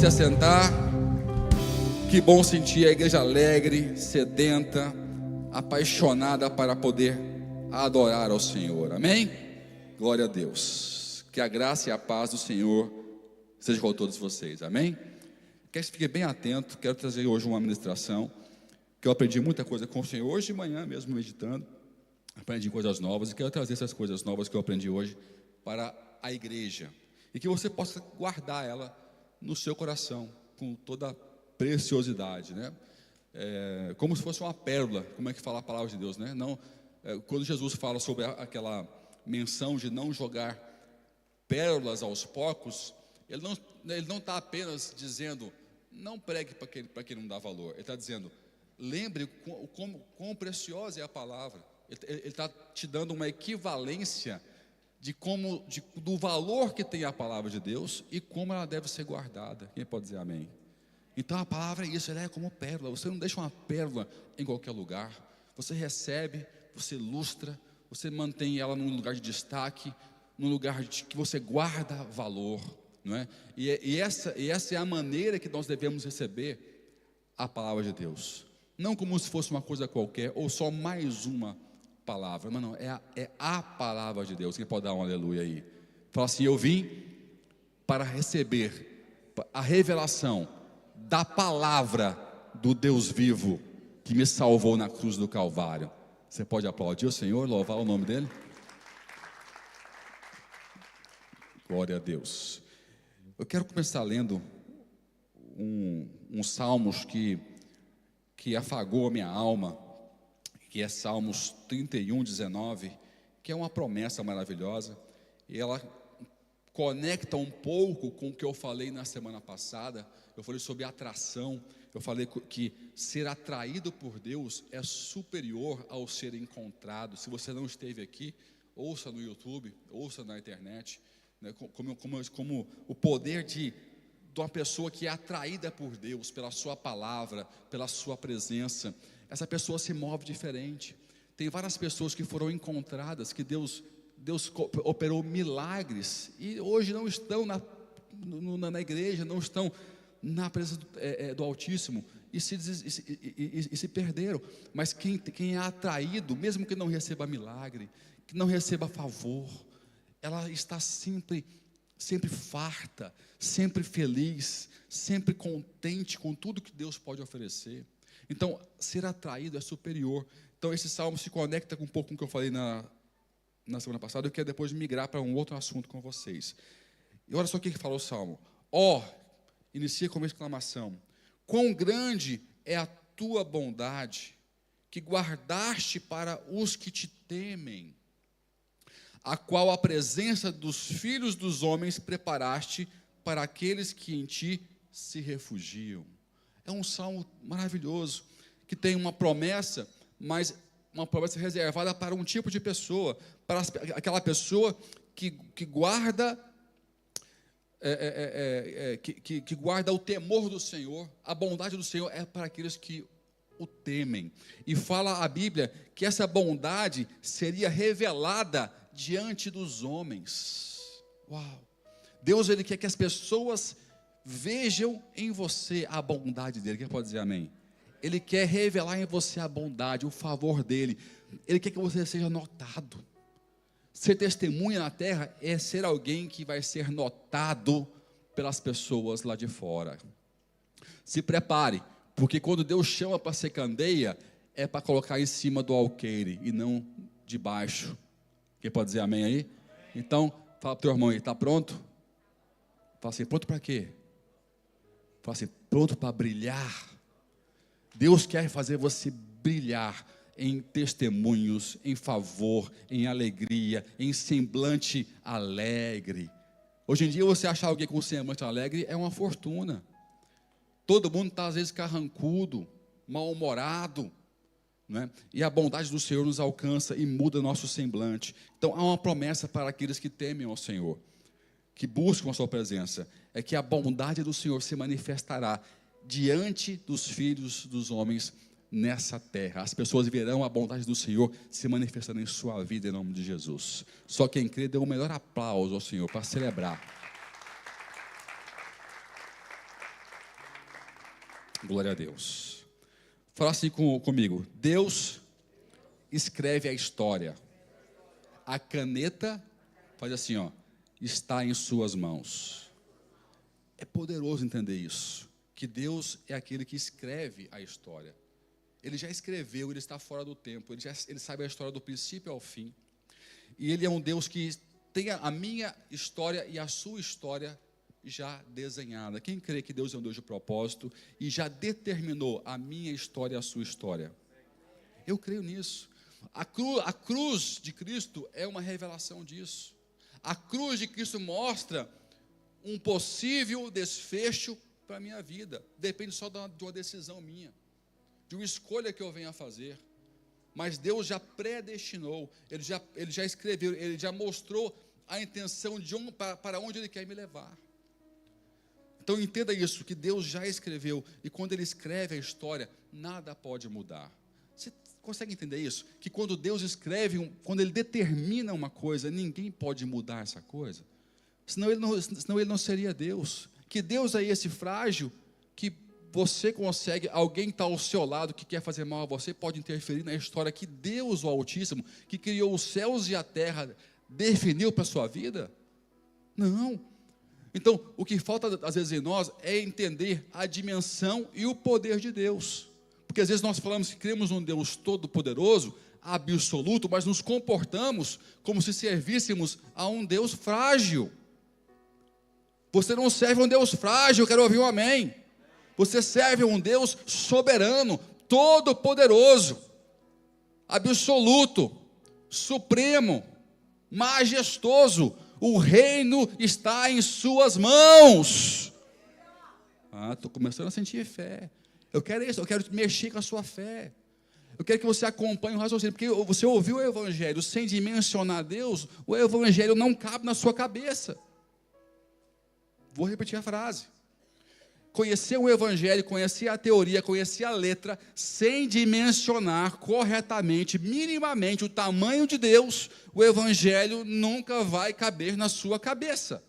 se assentar. Que bom sentir a igreja alegre, sedenta, apaixonada para poder adorar ao Senhor. Amém? Glória a Deus. Que a graça e a paz do Senhor seja com todos vocês. Amém? Quero que fique bem atento. Quero trazer hoje uma ministração que eu aprendi muita coisa com o Senhor hoje de manhã mesmo, meditando. Aprendi coisas novas e quero trazer essas coisas novas que eu aprendi hoje para a igreja, e que você possa guardar ela no seu coração com toda preciosidade, né? Como se fosse uma pérola. Como é que fala a palavra de Deus, né? Não, quando Jesus fala sobre aquela menção de não jogar pérolas aos porcos, ele não está apenas dizendo não pregue para quem não dá valor. Ele está dizendo, lembre quão preciosa é a palavra. Ele está te dando uma equivalência do valor que tem a palavra de Deus e como ela deve ser guardada. Quem pode dizer amém? Então a palavra é isso, ela é como pérola. Você não deixa uma pérola em qualquer lugar. Você recebe, você ilustra, você mantém ela num lugar de destaque, num lugar que você guarda valor, não é? E essa é a maneira que nós devemos receber a palavra de Deus. Não como se fosse uma coisa qualquer, ou só mais uma palavra. Não, é a palavra de Deus. Quem pode dar um aleluia aí? Fala assim, eu vim para receber a revelação da palavra do Deus vivo que me salvou na cruz do Calvário. Você pode aplaudir o Senhor, louvar o nome dele? Glória a Deus. Eu quero começar lendo um salmos que afagou a minha alma, que é Salmos 31, 19, que é uma promessa maravilhosa, e ela conecta um pouco com o que eu falei na semana passada. Eu falei sobre atração. Eu falei que ser atraído por Deus é superior ao ser encontrado. Se você não esteve aqui, ouça no YouTube, ouça na internet, né, como o poder de uma pessoa que é atraída por Deus, pela sua palavra, pela sua presença. Essa pessoa se move diferente. Tem várias pessoas que foram encontradas, que Deus operou milagres, e hoje não estão na igreja, não estão na presença do Altíssimo, e se perderam. Mas quem é atraído, mesmo que não receba milagre, que não receba favor, ela está sempre farta, sempre feliz, sempre contente com tudo que Deus pode oferecer. Então, ser atraído é superior. Então, esse salmo se conecta com um pouco com o que eu falei na semana passada. Eu quero depois migrar para um outro assunto com vocês. E olha só o que fala o salmo. Inicia com uma exclamação. Quão grande é a tua bondade, que guardaste para os que te temem, a qual a presença dos filhos dos homens preparaste para aqueles que em ti se refugiam. É um salmo maravilhoso, que tem uma promessa, mas uma promessa reservada para um tipo de pessoa, para aquela pessoa que guarda, que guarda o temor do Senhor. A bondade do Senhor é para aqueles que o temem. E fala a Bíblia que essa bondade seria revelada diante dos homens. Uau! Deus, Ele quer que as pessoas vejam em você a bondade dEle. Quem pode dizer amém? Ele quer revelar em você a bondade, o favor dEle. Ele quer que você seja notado. Ser testemunha na terra é ser alguém que vai ser notado pelas pessoas lá de fora. Se prepare, porque quando Deus chama para ser candeia, é para colocar em cima do alqueire e não de baixo. Quem pode dizer amém aí? Então, fala para o teu irmão aí, está pronto? Fala assim, pronto para quê? Fala assim, pronto para brilhar. Deus quer fazer você brilhar em testemunhos, em favor, em alegria, em semblante alegre. Hoje em dia, você achar alguém com semblante alegre é uma fortuna. Todo mundo está às vezes carrancudo, mal-humorado, né? E a bondade do Senhor nos alcança e muda nosso semblante. Então há uma promessa para aqueles que temem ao Senhor, que buscam a sua presença, é que a bondade do Senhor se manifestará diante dos filhos dos homens nessa terra. As pessoas verão a bondade do Senhor se manifestando em sua vida, em nome de Jesus. Só quem crê, dê o melhor aplauso ao Senhor para celebrar. Glória a Deus. Fala assim comigo. Deus escreve a história. A caneta, faz assim, ó, está em suas mãos. É poderoso entender isso. Que Deus é aquele que escreve a história. Ele já escreveu, ele está fora do tempo. Ele sabe a história do princípio ao fim. E Ele é um Deus que tem a minha história e a sua história já desenhada. Quem crê que Deus é um Deus de propósito e já determinou a minha história e a sua história? Eu creio nisso. A cruz de Cristo é uma revelação disso. A cruz de Cristo mostra um possível desfecho para a minha vida. Depende só de uma decisão minha, de uma escolha que eu venha a fazer. Mas Deus já predestinou, Ele já escreveu, Ele já mostrou a intenção para onde Ele quer me levar. Então entenda isso, que Deus já escreveu, e quando Ele escreve a história, nada pode mudar. Você consegue entender isso? Que quando Deus escreve, quando Ele determina uma coisa, ninguém pode mudar essa coisa. Senão ele não seria Deus. Que Deus é esse frágil, que você consegue, alguém está ao seu lado que quer fazer mal a você, pode interferir na história que Deus, o Altíssimo, que criou os céus e a terra, definiu para a sua vida? Não. Então, o que falta às vezes em nós é entender a dimensão e o poder de Deus. Porque às vezes nós falamos que cremos num Deus todo-poderoso, absoluto, mas nos comportamos como se servíssemos a um Deus frágil. Você não serve a um Deus frágil, eu quero ouvir um amém. Você serve a um Deus soberano, todo-poderoso, absoluto, supremo, majestoso. O reino está em suas mãos. Estou começando a sentir fé. Eu quero isso, eu quero mexer com a sua fé. Eu quero que você acompanhe o raciocínio, porque você ouviu o Evangelho sem dimensionar Deus, o Evangelho não cabe na sua cabeça. Vou repetir a frase. Conhecer o Evangelho, conhecer a teoria, conhecer a letra, sem dimensionar corretamente, minimamente, o tamanho de Deus, o Evangelho nunca vai caber na sua cabeça.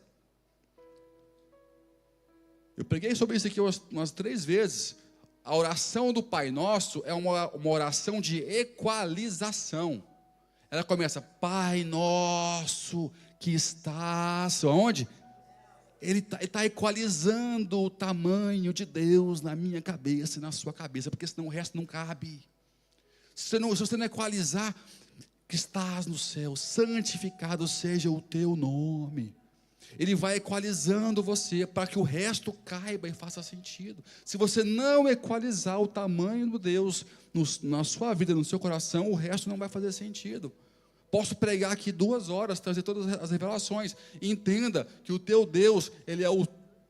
Eu preguei sobre isso aqui umas 3 vezes. A oração do Pai Nosso é uma oração de equalização. Ela começa, Pai Nosso que estás, onde? Ele está equalizando o tamanho de Deus na minha cabeça e na sua cabeça, porque senão o resto não cabe. Se você não equalizar, que estás no céu, santificado seja o teu nome. Ele vai equalizando você para que o resto caiba e faça sentido. Se você não equalizar o tamanho do Deus na sua vida, no seu coração, o resto não vai fazer sentido. Posso pregar aqui 2 horas, trazer todas as revelações. Entenda que o teu Deus, Ele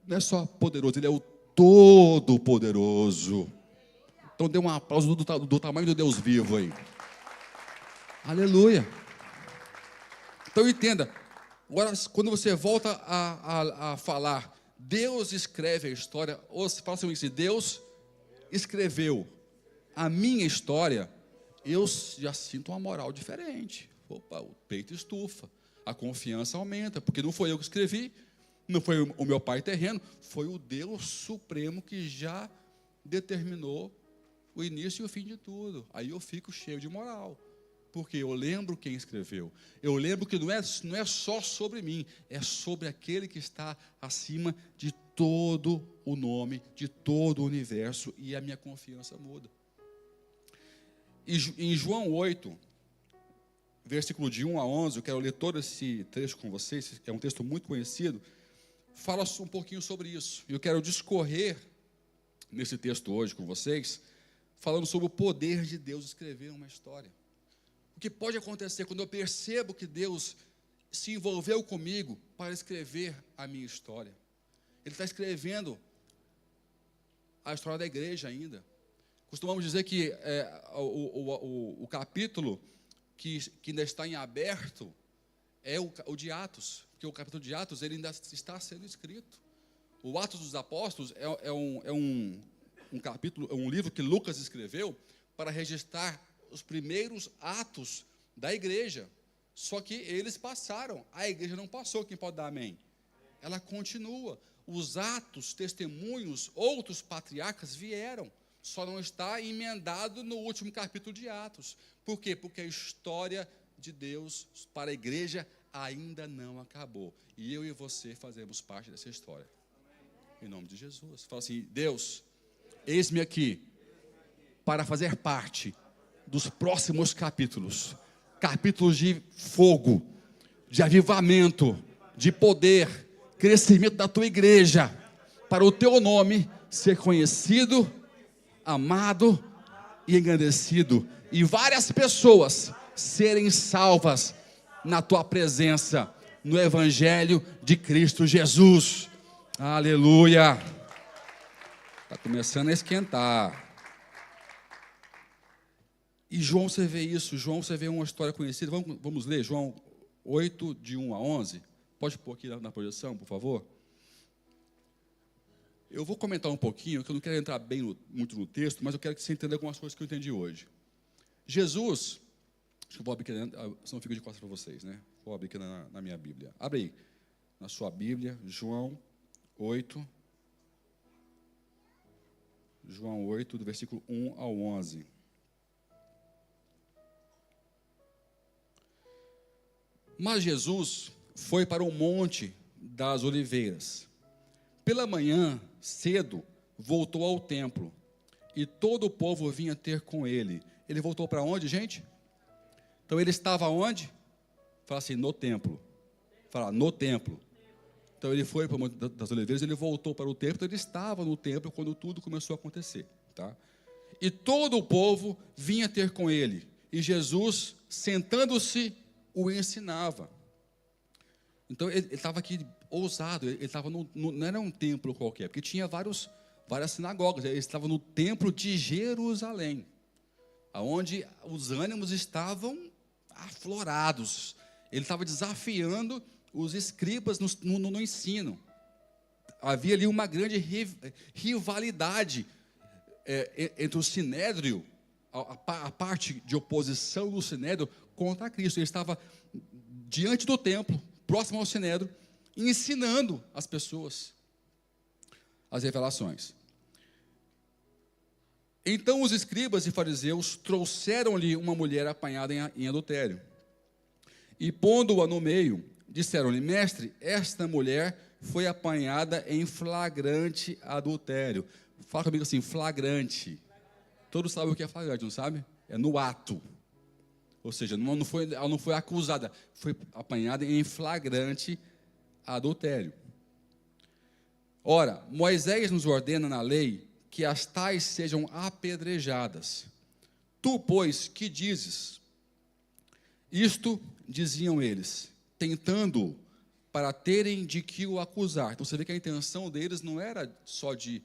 não é só poderoso, Ele é o Todo-Poderoso. Então dê um aplauso do tamanho do Deus vivo aí. Aleluia. Então entenda, agora quando você volta a falar, Deus escreve a história, ou se fala assim, Deus escreveu a minha história, eu já sinto uma moral diferente. Opa, o peito estufa, a confiança aumenta, porque não foi eu que escrevi, não foi o meu pai terreno, foi o Deus Supremo que já determinou o início e o fim de tudo. Aí eu fico cheio de moral, porque eu lembro quem escreveu, eu lembro que não é só sobre mim, é sobre aquele que está acima de todo o nome, de todo o universo, e a minha confiança muda. E em João 8, versículo de 1 a 11, eu quero ler todo esse trecho com vocês, é um texto muito conhecido, fala um pouquinho sobre isso. Eu quero discorrer nesse texto hoje com vocês, falando sobre o poder de Deus escrever uma história. O que pode acontecer quando eu percebo que Deus se envolveu comigo para escrever a minha história. Ele está escrevendo a história da igreja ainda. Costumamos dizer que o capítulo que ainda está em aberto é o de Atos, porque o capítulo de Atos ele ainda está sendo escrito. O Atos dos Apóstolos é um capítulo, é um livro que Lucas escreveu para registrar os primeiros atos da igreja. Só que eles passaram, a igreja não passou. Quem pode dar amém? Ela continua. os atos, testemunhos, outros patriarcas vieram. Só não está emendado no último capítulo de Atos. Por quê? Porque a história de Deus para a igreja ainda não acabou. E eu e você fazemos parte dessa história. Em nome de Jesus. Fala assim: Deus, eis-me aqui para fazer parte dos próximos capítulos. Capítulos de fogo, de avivamento, de poder, crescimento da tua igreja, para o teu nome ser conhecido, amado e engrandecido, e várias pessoas serem salvas na tua presença, no Evangelho de Cristo Jesus. Aleluia! Está começando a esquentar. E João, você vê isso. João, você vê uma história conhecida. Vamos ler João 8, de 1 a 11. Pode pôr aqui na projeção, por favor? Eu vou comentar um pouquinho, que eu não quero entrar muito no texto, mas eu quero que você entenda algumas coisas que eu entendi hoje. Jesus, acho que eu vou abrir aqui, senão fica de costas para vocês, né? Vou abrir aqui na minha Bíblia. Abre aí, na sua Bíblia, João 8, do versículo 1 ao 11. Mas Jesus foi para o Monte das Oliveiras. Pela manhã, cedo, voltou ao templo, e todo o povo vinha ter com ele. Ele voltou para onde, gente? Então ele estava onde? Fala assim, no templo. Fala, no templo. Então ele foi para o Monte das Oliveiras, ele voltou para o templo, então ele estava no templo quando tudo começou a acontecer. Tá? E todo o povo vinha ter com ele, e Jesus, sentando-se, o ensinava. Então ele estava aqui ousado, ele estava não era um templo qualquer, porque tinha várias sinagogas, ele estava no templo de Jerusalém, onde os ânimos estavam aflorados. Ele estava desafiando os escribas no ensino. Havia ali uma grande rivalidade entre o Sinédrio, a parte de oposição do Sinédrio contra Cristo. Ele estava diante do templo, próximo ao Sinédrio, ensinando as pessoas as revelações. Então os escribas e fariseus trouxeram-lhe uma mulher apanhada em adultério. E pondo-a no meio, disseram-lhe: mestre, esta mulher foi apanhada em flagrante adultério. Fala comigo assim, flagrante. Todos sabem o que é flagrante, não sabe? É no ato. Ou seja, ela não foi acusada, foi apanhada em flagrante adultério. Ora, Moisés nos ordena na lei que as tais sejam apedrejadas. Tu, pois, que dizes? Isto diziam eles, tentando para terem de que o acusar. Então você vê que a intenção deles não era só de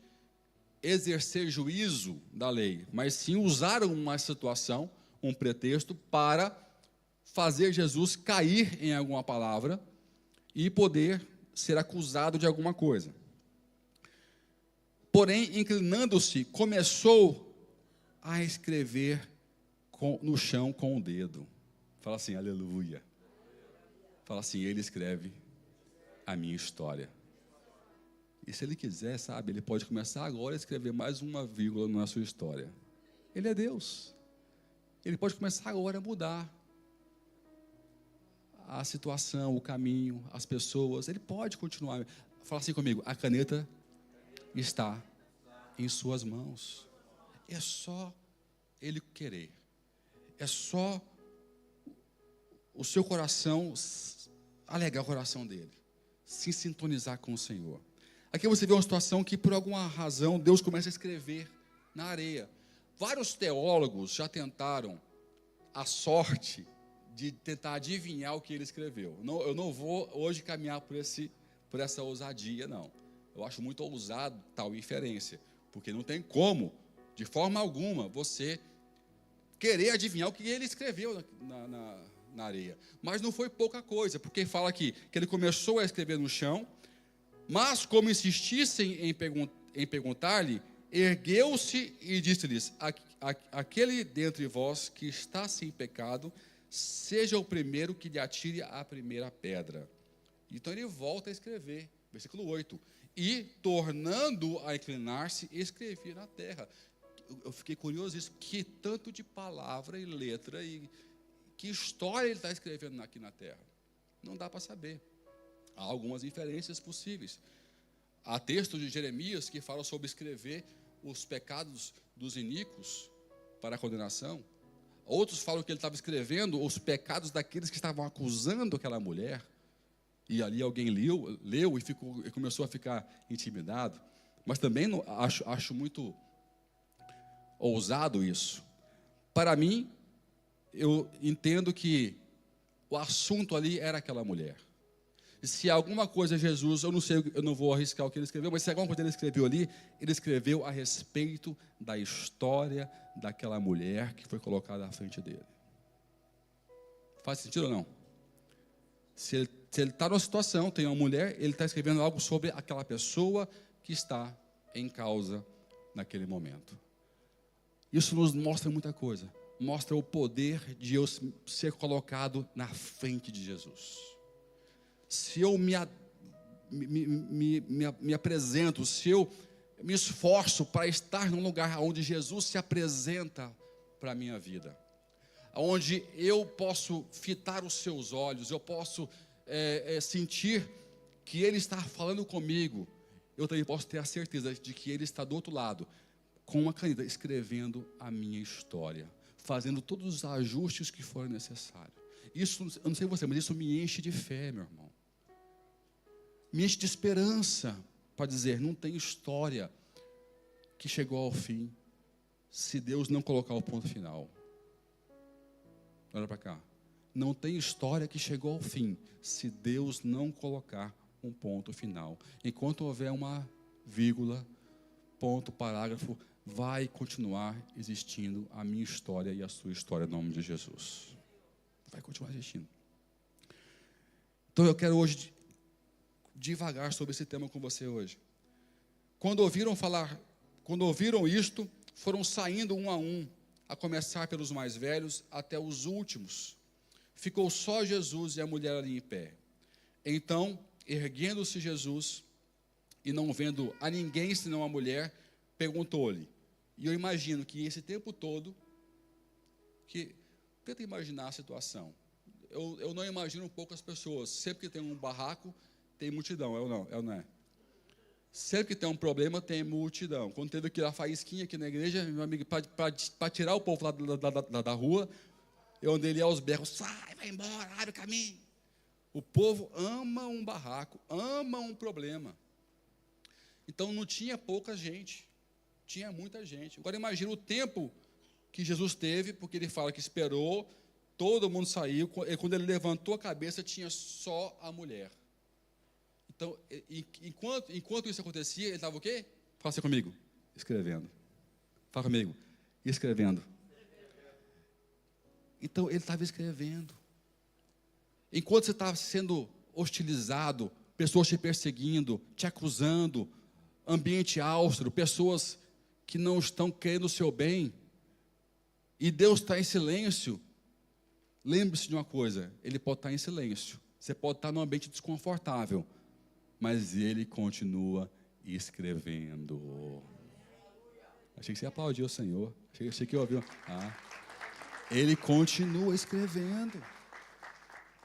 exercer juízo da lei, mas sim usaram uma situação, um pretexto para fazer Jesus cair em alguma palavra e poder ser acusado de alguma coisa. Porém, inclinando-se, começou a escrever no chão com o dedo. Fala assim, aleluia. Fala assim, ele escreve a minha história. E se ele quiser, sabe, ele pode começar agora a escrever mais uma vírgula na sua história. Ele é Deus. Ele pode começar agora a mudar a situação, o caminho, as pessoas. Ele pode continuar. Fala assim comigo, a caneta está em suas mãos. É só ele querer. É só o seu coração alegar o coração dele. Se sintonizar com o Senhor. Aqui você vê uma situação que, por alguma razão, Deus começa a escrever na areia. Vários teólogos já tentaram a sorte de tentar adivinhar o que ele escreveu. Eu não vou hoje caminhar por essa ousadia, não. Eu acho muito ousado tal inferência, porque não tem como, de forma alguma, você querer adivinhar o que ele escreveu na areia. Mas não foi pouca coisa, porque fala aqui que ele começou a escrever no chão, mas como insistissem em perguntar-lhe, ergueu-se e disse-lhes: aquele dentre vós que está sem pecado, seja o primeiro que lhe atire a primeira pedra. Então ele volta a escrever, versículo 8. e, tornando a inclinar-se, escrevia na terra. Eu fiquei curioso isso, que tanto de palavra e letra, e que história ele está escrevendo aqui na terra. Não dá para saber. Há algumas inferências possíveis. Há texto de Jeremias que fala sobre escrever os pecados dos iníquos para a condenação. Outros falam que ele estava escrevendo os pecados daqueles que estavam acusando aquela mulher. E ali alguém leu e começou a ficar intimidado. Mas também acho muito ousado isso. Para mim, eu entendo que o assunto ali era aquela mulher. Se alguma coisa Jesus, eu não sei, eu não vou arriscar o que ele escreveu, mas se alguma coisa ele escreveu ali, ele escreveu a respeito da história daquela mulher que foi colocada à frente dele. Faz sentido ou não? Se ele está numa situação, tem uma mulher, ele está escrevendo algo sobre aquela pessoa que está em causa naquele momento. Isso nos mostra muita coisa. Mostra o poder de eu ser colocado na frente de Jesus. Se eu me apresento, se eu me esforço para estar num lugar onde Jesus se apresenta para a minha vida, onde eu posso fitar os seus olhos, eu posso sentir que Ele está falando comigo, eu também posso ter a certeza de que Ele está do outro lado, com uma caneta, escrevendo a minha história, fazendo todos os ajustes que forem necessários. Isso, eu não sei você, mas isso me enche de fé, meu irmão. Me enche de esperança, para dizer, não tem história que chegou ao fim, se Deus não colocar o ponto final. Olha para cá. Não tem história que chegou ao fim, se Deus não colocar um ponto final. Enquanto houver uma vírgula, ponto, parágrafo, vai continuar existindo a minha história e a sua história, em nome de Jesus. Vai continuar existindo. Então eu quero hoje devagar sobre esse tema com você hoje. Quando ouviram isto, foram saindo um, a começar pelos mais velhos até os últimos. Ficou só Jesus e a mulher ali em pé. Então, erguendo-se Jesus, e não vendo a ninguém senão a mulher, perguntou-lhe. E eu imagino que esse tempo todo, tenta imaginar a situação. Eu não imagino poucas pessoas. Sempre que tem um barraco, tem multidão, é ou não é? Sempre que tem um problema, tem multidão. Quando teve que ir a faísquinha aqui na igreja, meu amigo, para tirar o povo lá da rua, eu andei ali aos berros, sai, vai embora, abre o caminho. O povo ama um barraco, ama um problema. Então não tinha pouca gente, tinha muita gente. Agora imagina o tempo que Jesus teve, porque ele fala que esperou, todo mundo saiu, e quando ele levantou a cabeça, tinha só a mulher. Então, enquanto isso acontecia, ele estava o quê? Fala assim comigo, escrevendo. Fala comigo, escrevendo. Então, ele estava escrevendo. Enquanto você estava sendo hostilizado, pessoas te perseguindo, te acusando, ambiente austro, pessoas que não estão querendo o seu bem, e Deus está em silêncio, lembre-se de uma coisa, Ele pode estar em silêncio, você pode estar num ambiente desconfortável, mas Ele continua escrevendo. Achei que você aplaudiu o Senhor, achei que eu ouvi. Ele continua escrevendo.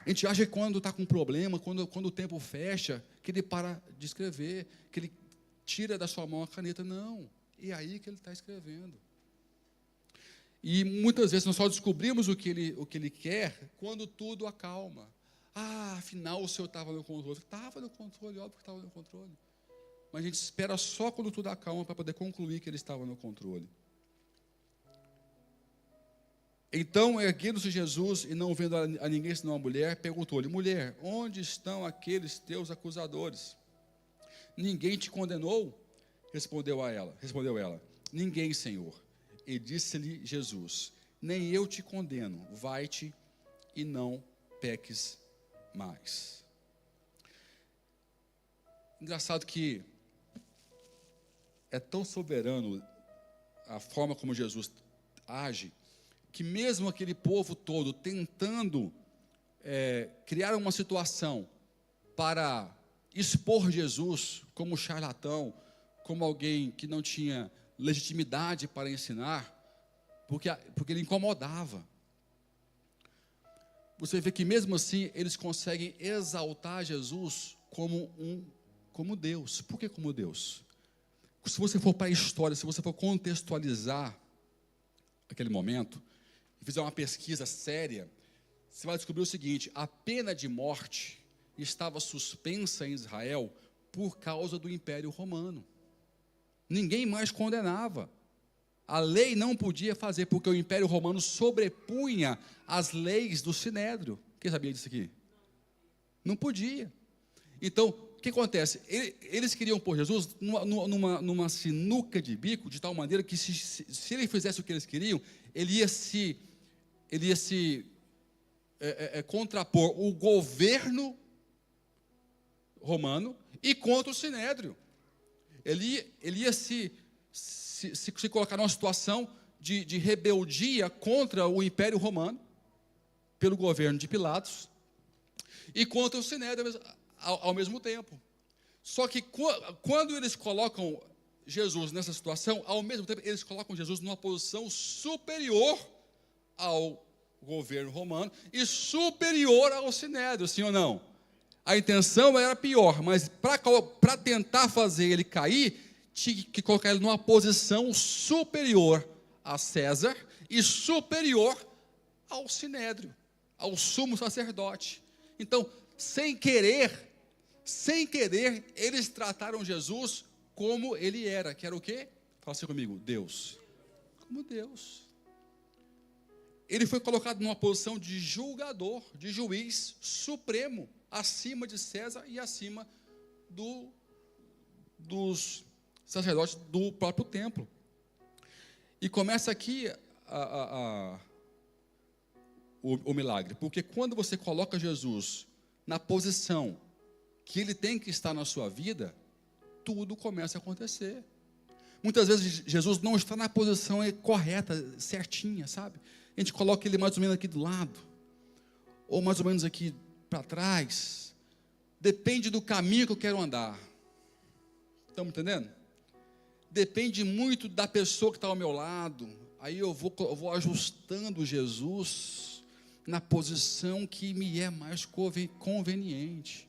A gente acha que quando está com problema, quando o tempo fecha, que Ele para de escrever, que Ele tira da sua mão a caneta. Não, é aí que Ele está escrevendo. E muitas vezes nós só descobrimos o que ele quer quando tudo acalma. Afinal o Senhor estava no controle. Estava no controle, óbvio que estava no controle. Mas a gente espera só quando tudo acalma para poder concluir que Ele estava no controle. Então, erguendo-se Jesus e não vendo a ninguém senão a mulher, perguntou-lhe, mulher, onde estão aqueles teus acusadores? Ninguém te condenou? Respondeu ela, ninguém, Senhor. E disse-lhe Jesus, nem eu te condeno, vai-te e não peques mais. Engraçado que é tão soberano a forma como Jesus age, que mesmo aquele povo todo tentando criar uma situação para expor Jesus como charlatão, como alguém que não tinha legitimidade para ensinar, porque ele incomodava. Você vê que mesmo assim eles conseguem exaltar Jesus como Deus. Por que como Deus? Se você for para a história, se você for contextualizar aquele momento, e fizer uma pesquisa séria, você vai descobrir o seguinte: a pena de morte estava suspensa em Israel por causa do Império Romano. Ninguém mais condenava. A lei não podia fazer, porque o Império Romano sobrepunha as leis do Sinédrio. Quem sabia disso aqui? Não podia. Então, o que acontece? Eles queriam pôr Jesus numa sinuca de bico, de tal maneira que se ele fizesse o que eles queriam, ele ia se contrapor o governo romano e contra o Sinédrio. Ele ia se colocar numa situação de rebeldia contra o Império Romano, pelo governo de Pilatos, e contra o Sinédrio ao mesmo tempo. Só que quando eles colocam Jesus nessa situação, ao mesmo tempo eles colocam Jesus numa posição superior ao governo romano e superior ao Sinédrio, sim ou não? A intenção era pior, mas para tentar fazer ele cair, tinha que colocar ele numa posição superior a César e superior ao Sinédrio, ao sumo sacerdote. Então, sem querer, eles trataram Jesus como ele era, que era o quê? Fala assim comigo, Deus. Como Deus. Ele foi colocado numa posição de julgador, de juiz supremo, acima de César e acima dos sacerdotes do próprio templo. E começa aqui o milagre, porque quando você coloca Jesus na posição que ele tem que estar na sua vida, tudo começa a acontecer. Muitas vezes Jesus não está na posição correta, certinha, sabe? A gente coloca ele mais ou menos aqui do lado, ou mais ou menos aqui para trás. Depende do caminho que eu quero andar. Estamos entendendo? Depende muito da pessoa que está ao meu lado. Aí eu vou ajustando Jesus na posição que me é mais conveniente.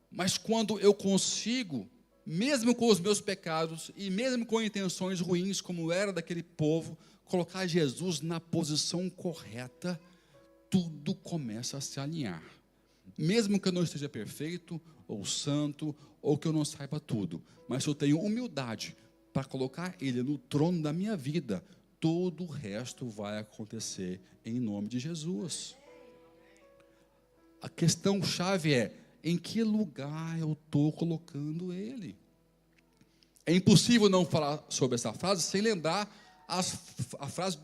Mas quando eu consigo, mesmo com os meus pecados e mesmo com intenções ruins, como era daquele povo, colocar Jesus na posição correta, tudo começa a se alinhar. Mesmo que eu não esteja perfeito, ou santo, ou que eu não saiba tudo, mas se eu tenho humildade para colocar Ele no trono da minha vida, todo o resto vai acontecer em nome de Jesus. A questão chave é: em que lugar eu estou colocando Ele? É impossível não falar sobre essa frase sem lembrar a frase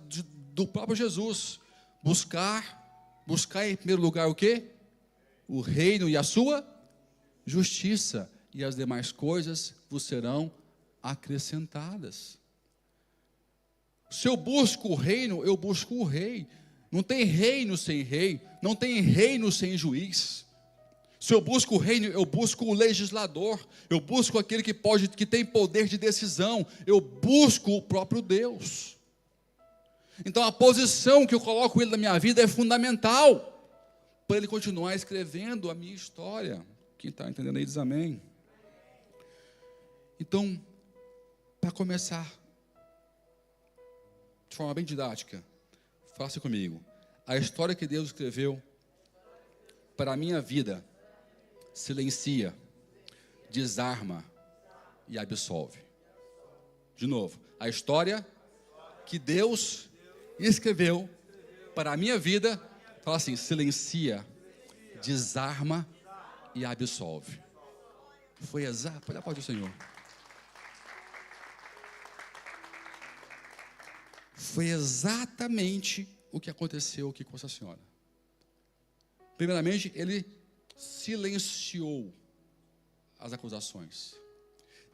do próprio Jesus: buscar em primeiro lugar o quê? O reino e a sua justiça, e as demais coisas vos serão acrescentadas. Se eu busco o reino, eu busco o rei. Não tem reino sem rei, não tem reino sem juiz. Se eu busco o reino, eu busco o legislador, eu busco aquele que tem poder de decisão, eu busco o próprio Deus. Então a posição que eu coloco ele na minha vida é fundamental para ele continuar escrevendo a minha história. Quem está entendendo aí diz amém. Então, para começar, de forma bem didática, faça comigo. A história que Deus escreveu para a minha vida silencia, desarma e absolve. De novo, a história que Deus escreveu para a minha vida, fala assim: silencia, desarma e absolve. Foi exato. Pode aplaudir o Senhor. Foi exatamente o que aconteceu aqui com essa senhora. Primeiramente, ele silenciou as acusações,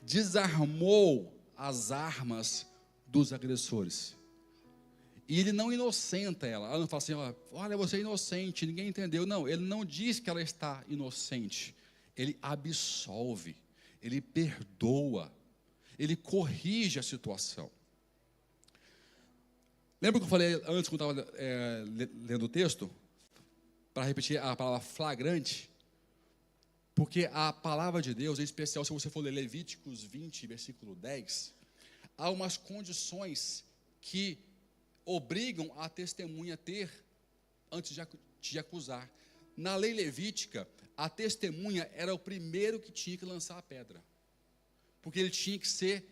desarmou as armas dos agressores. E ele não inocenta ela. Ela não fala assim: olha, você é inocente, ninguém entendeu. Não, ele não diz que ela está inocente. ele absolve, ele perdoa, ele corrige a situação. Lembra que eu falei antes, quando eu estava lendo o texto? Para repetir a palavra flagrante. Porque a palavra de Deus, em especial se você for ler Levíticos 20, versículo 10, há umas condições que obrigam a testemunha a ter antes de acusar. Na lei levítica, a testemunha era o primeiro que tinha que lançar a pedra. Porque ele tinha que ser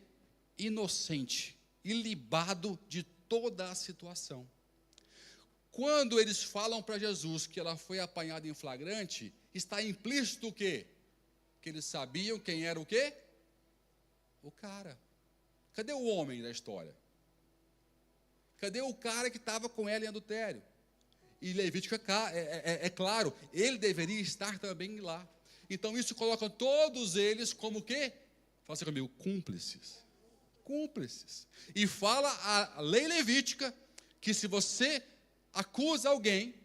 inocente, ilibado de toda a situação. Quando eles falam para Jesus que ela foi apanhada em flagrante, está implícito o quê? Que eles sabiam quem era o quê? O cara. Cadê o homem da história? Cadê o cara que estava com ela em adultério? E Levítico é claro, ele deveria estar também lá. Então isso coloca todos eles como o quê? Fala assim comigo, cúmplices. Cúmplices. E fala a lei levítica que se você acusa alguém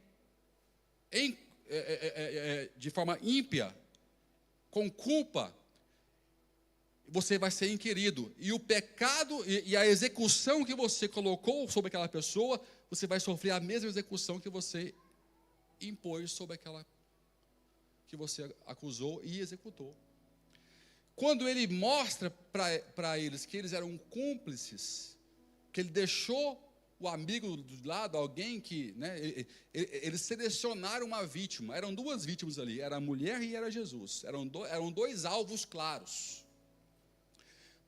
de forma ímpia, com culpa, você vai ser inquirido. E o pecado e a execução que você colocou sobre aquela pessoa, você vai sofrer a mesma execução que você impôs sobre aquela que você acusou e executou. Quando ele mostra para eles que eles eram cúmplices, que ele deixou o amigo do lado, alguém que, eles selecionaram uma vítima, eram duas vítimas ali, era a mulher e era Jesus, eram dois alvos claros,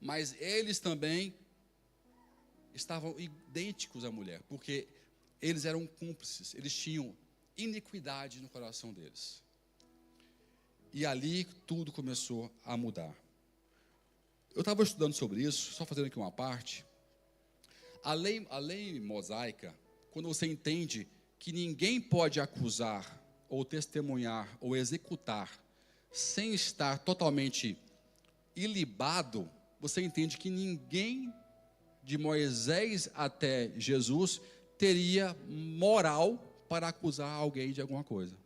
mas eles também estavam idênticos à mulher, porque eles eram cúmplices, eles tinham iniquidade no coração deles, e ali tudo começou a mudar. Eu estava estudando sobre isso, só fazendo aqui uma parte. A lei mosaica, quando você entende que ninguém pode acusar, ou testemunhar, ou executar, sem estar totalmente ilibado, você entende que ninguém, de Moisés até Jesus, teria moral para acusar alguém de alguma coisa.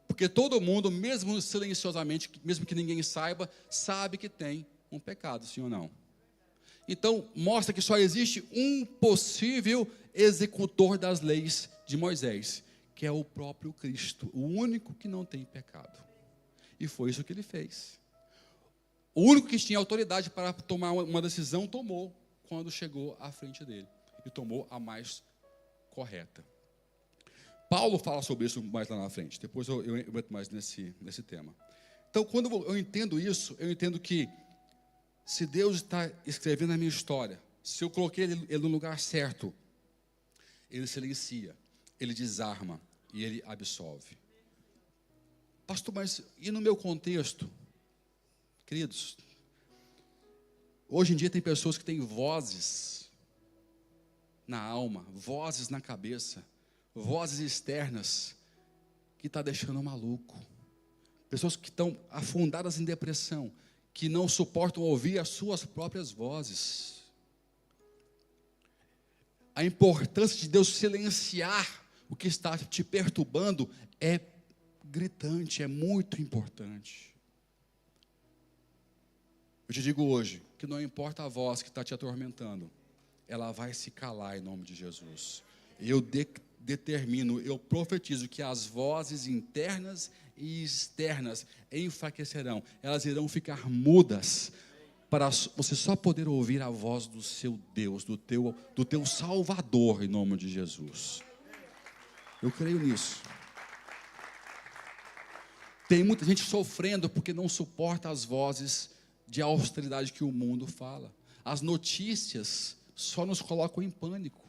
Porque todo mundo, mesmo silenciosamente, mesmo que ninguém saiba, sabe que tem um pecado, sim ou não? Então, mostra que só existe um possível executor das leis de Moisés, que é o próprio Cristo, o único que não tem pecado. E foi isso que ele fez. O único que tinha autoridade para tomar uma decisão, tomou, quando chegou à frente dele. E tomou a mais correta. Paulo fala sobre isso mais lá na frente, depois eu entro mais nesse tema. Então, quando eu entendo isso, eu entendo que se Deus está escrevendo a minha história, se eu coloquei ele no lugar certo, ele silencia, ele desarma e ele absolve. Pastor, mas e no meu contexto? Queridos, hoje em dia tem pessoas que têm vozes na alma, vozes na cabeça, vozes externas, que está deixando maluco. Pessoas que estão afundadas em depressão, que não suportam ouvir as suas próprias vozes. A importância de Deus silenciar o que está te perturbando é gritante, é muito importante. Eu te digo hoje, que não importa a voz que está te atormentando, ela vai se calar em nome de Jesus. Eu determino, eu profetizo que as vozes internas e externas enfraquecerão, elas irão ficar mudas, para você só poder ouvir a voz do seu Deus, do teu Salvador, em nome de Jesus. Eu creio nisso. Tem muita gente sofrendo porque não suporta as vozes de austeridade que o mundo fala. As notícias só nos colocam em pânico.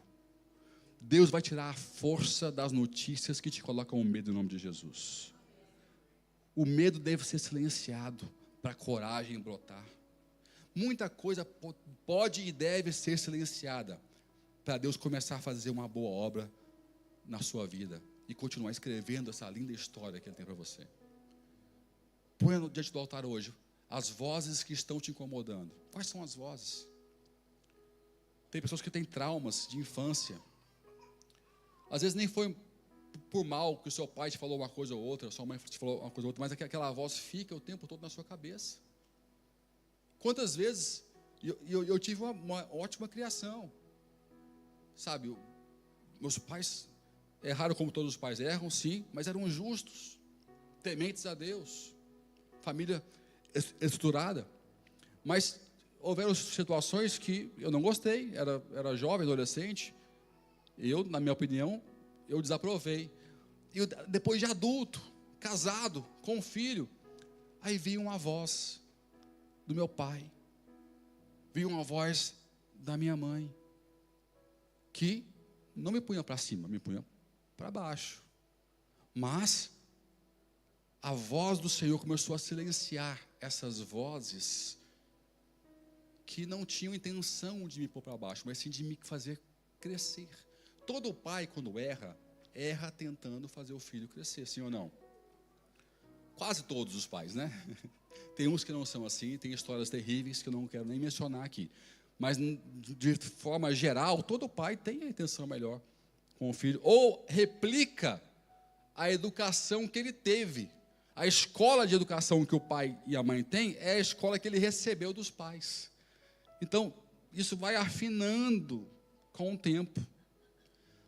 Deus vai tirar a força das notícias que te colocam medo em nome de Jesus. O medo deve ser silenciado para a coragem brotar. Muita coisa pode e deve ser silenciada para Deus começar a fazer uma boa obra na sua vida e continuar escrevendo essa linda história que Ele tem para você. Põe diante do altar hoje as vozes que estão te incomodando. Quais são as vozes? Tem pessoas que têm traumas de infância. Às vezes nem foi por mal que o seu pai te falou uma coisa ou outra, sua mãe te falou uma coisa ou outra, mas aquela voz fica o tempo todo na sua cabeça. Quantas vezes eu tive uma ótima criação, sabe? Meus pais erraram como todos os pais erram, sim, mas eram justos, tementes a Deus, família estruturada. Mas houveram situações que eu não gostei, era jovem, adolescente, eu, na minha opinião, eu desaprovei. E depois de adulto, casado, com um filho, aí veio uma voz do meu pai, veio uma voz da minha mãe, que não me punha para cima, me punha para baixo. Mas a voz do Senhor começou a silenciar essas vozes que não tinham intenção de me pôr para baixo, mas sim de me fazer crescer. Todo pai, quando erra tentando fazer o filho crescer, sim ou não? Quase todos os pais, né? Tem uns que não são assim, tem histórias terríveis que eu não quero nem mencionar aqui. Mas, de forma geral, todo pai tem a intenção melhor com o filho, ou replica a educação que ele teve. A escola de educação que o pai e a mãe têm é a escola que ele recebeu dos pais. Então, isso vai afinando com o tempo.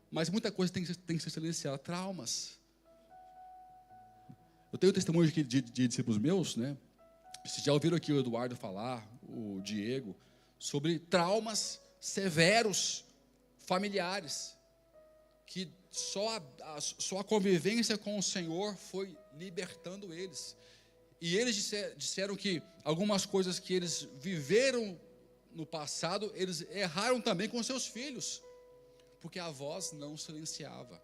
Mas muita coisa tem que ser silenciada. Traumas. Eu tenho testemunho de discípulos meus, né? Vocês já ouviram aqui o Eduardo falar, o Diego, sobre traumas severos, familiares, que só a convivência com o Senhor foi libertando eles. E eles disseram que algumas coisas que eles viveram no passado, eles erraram também com seus filhos, porque a voz não silenciava.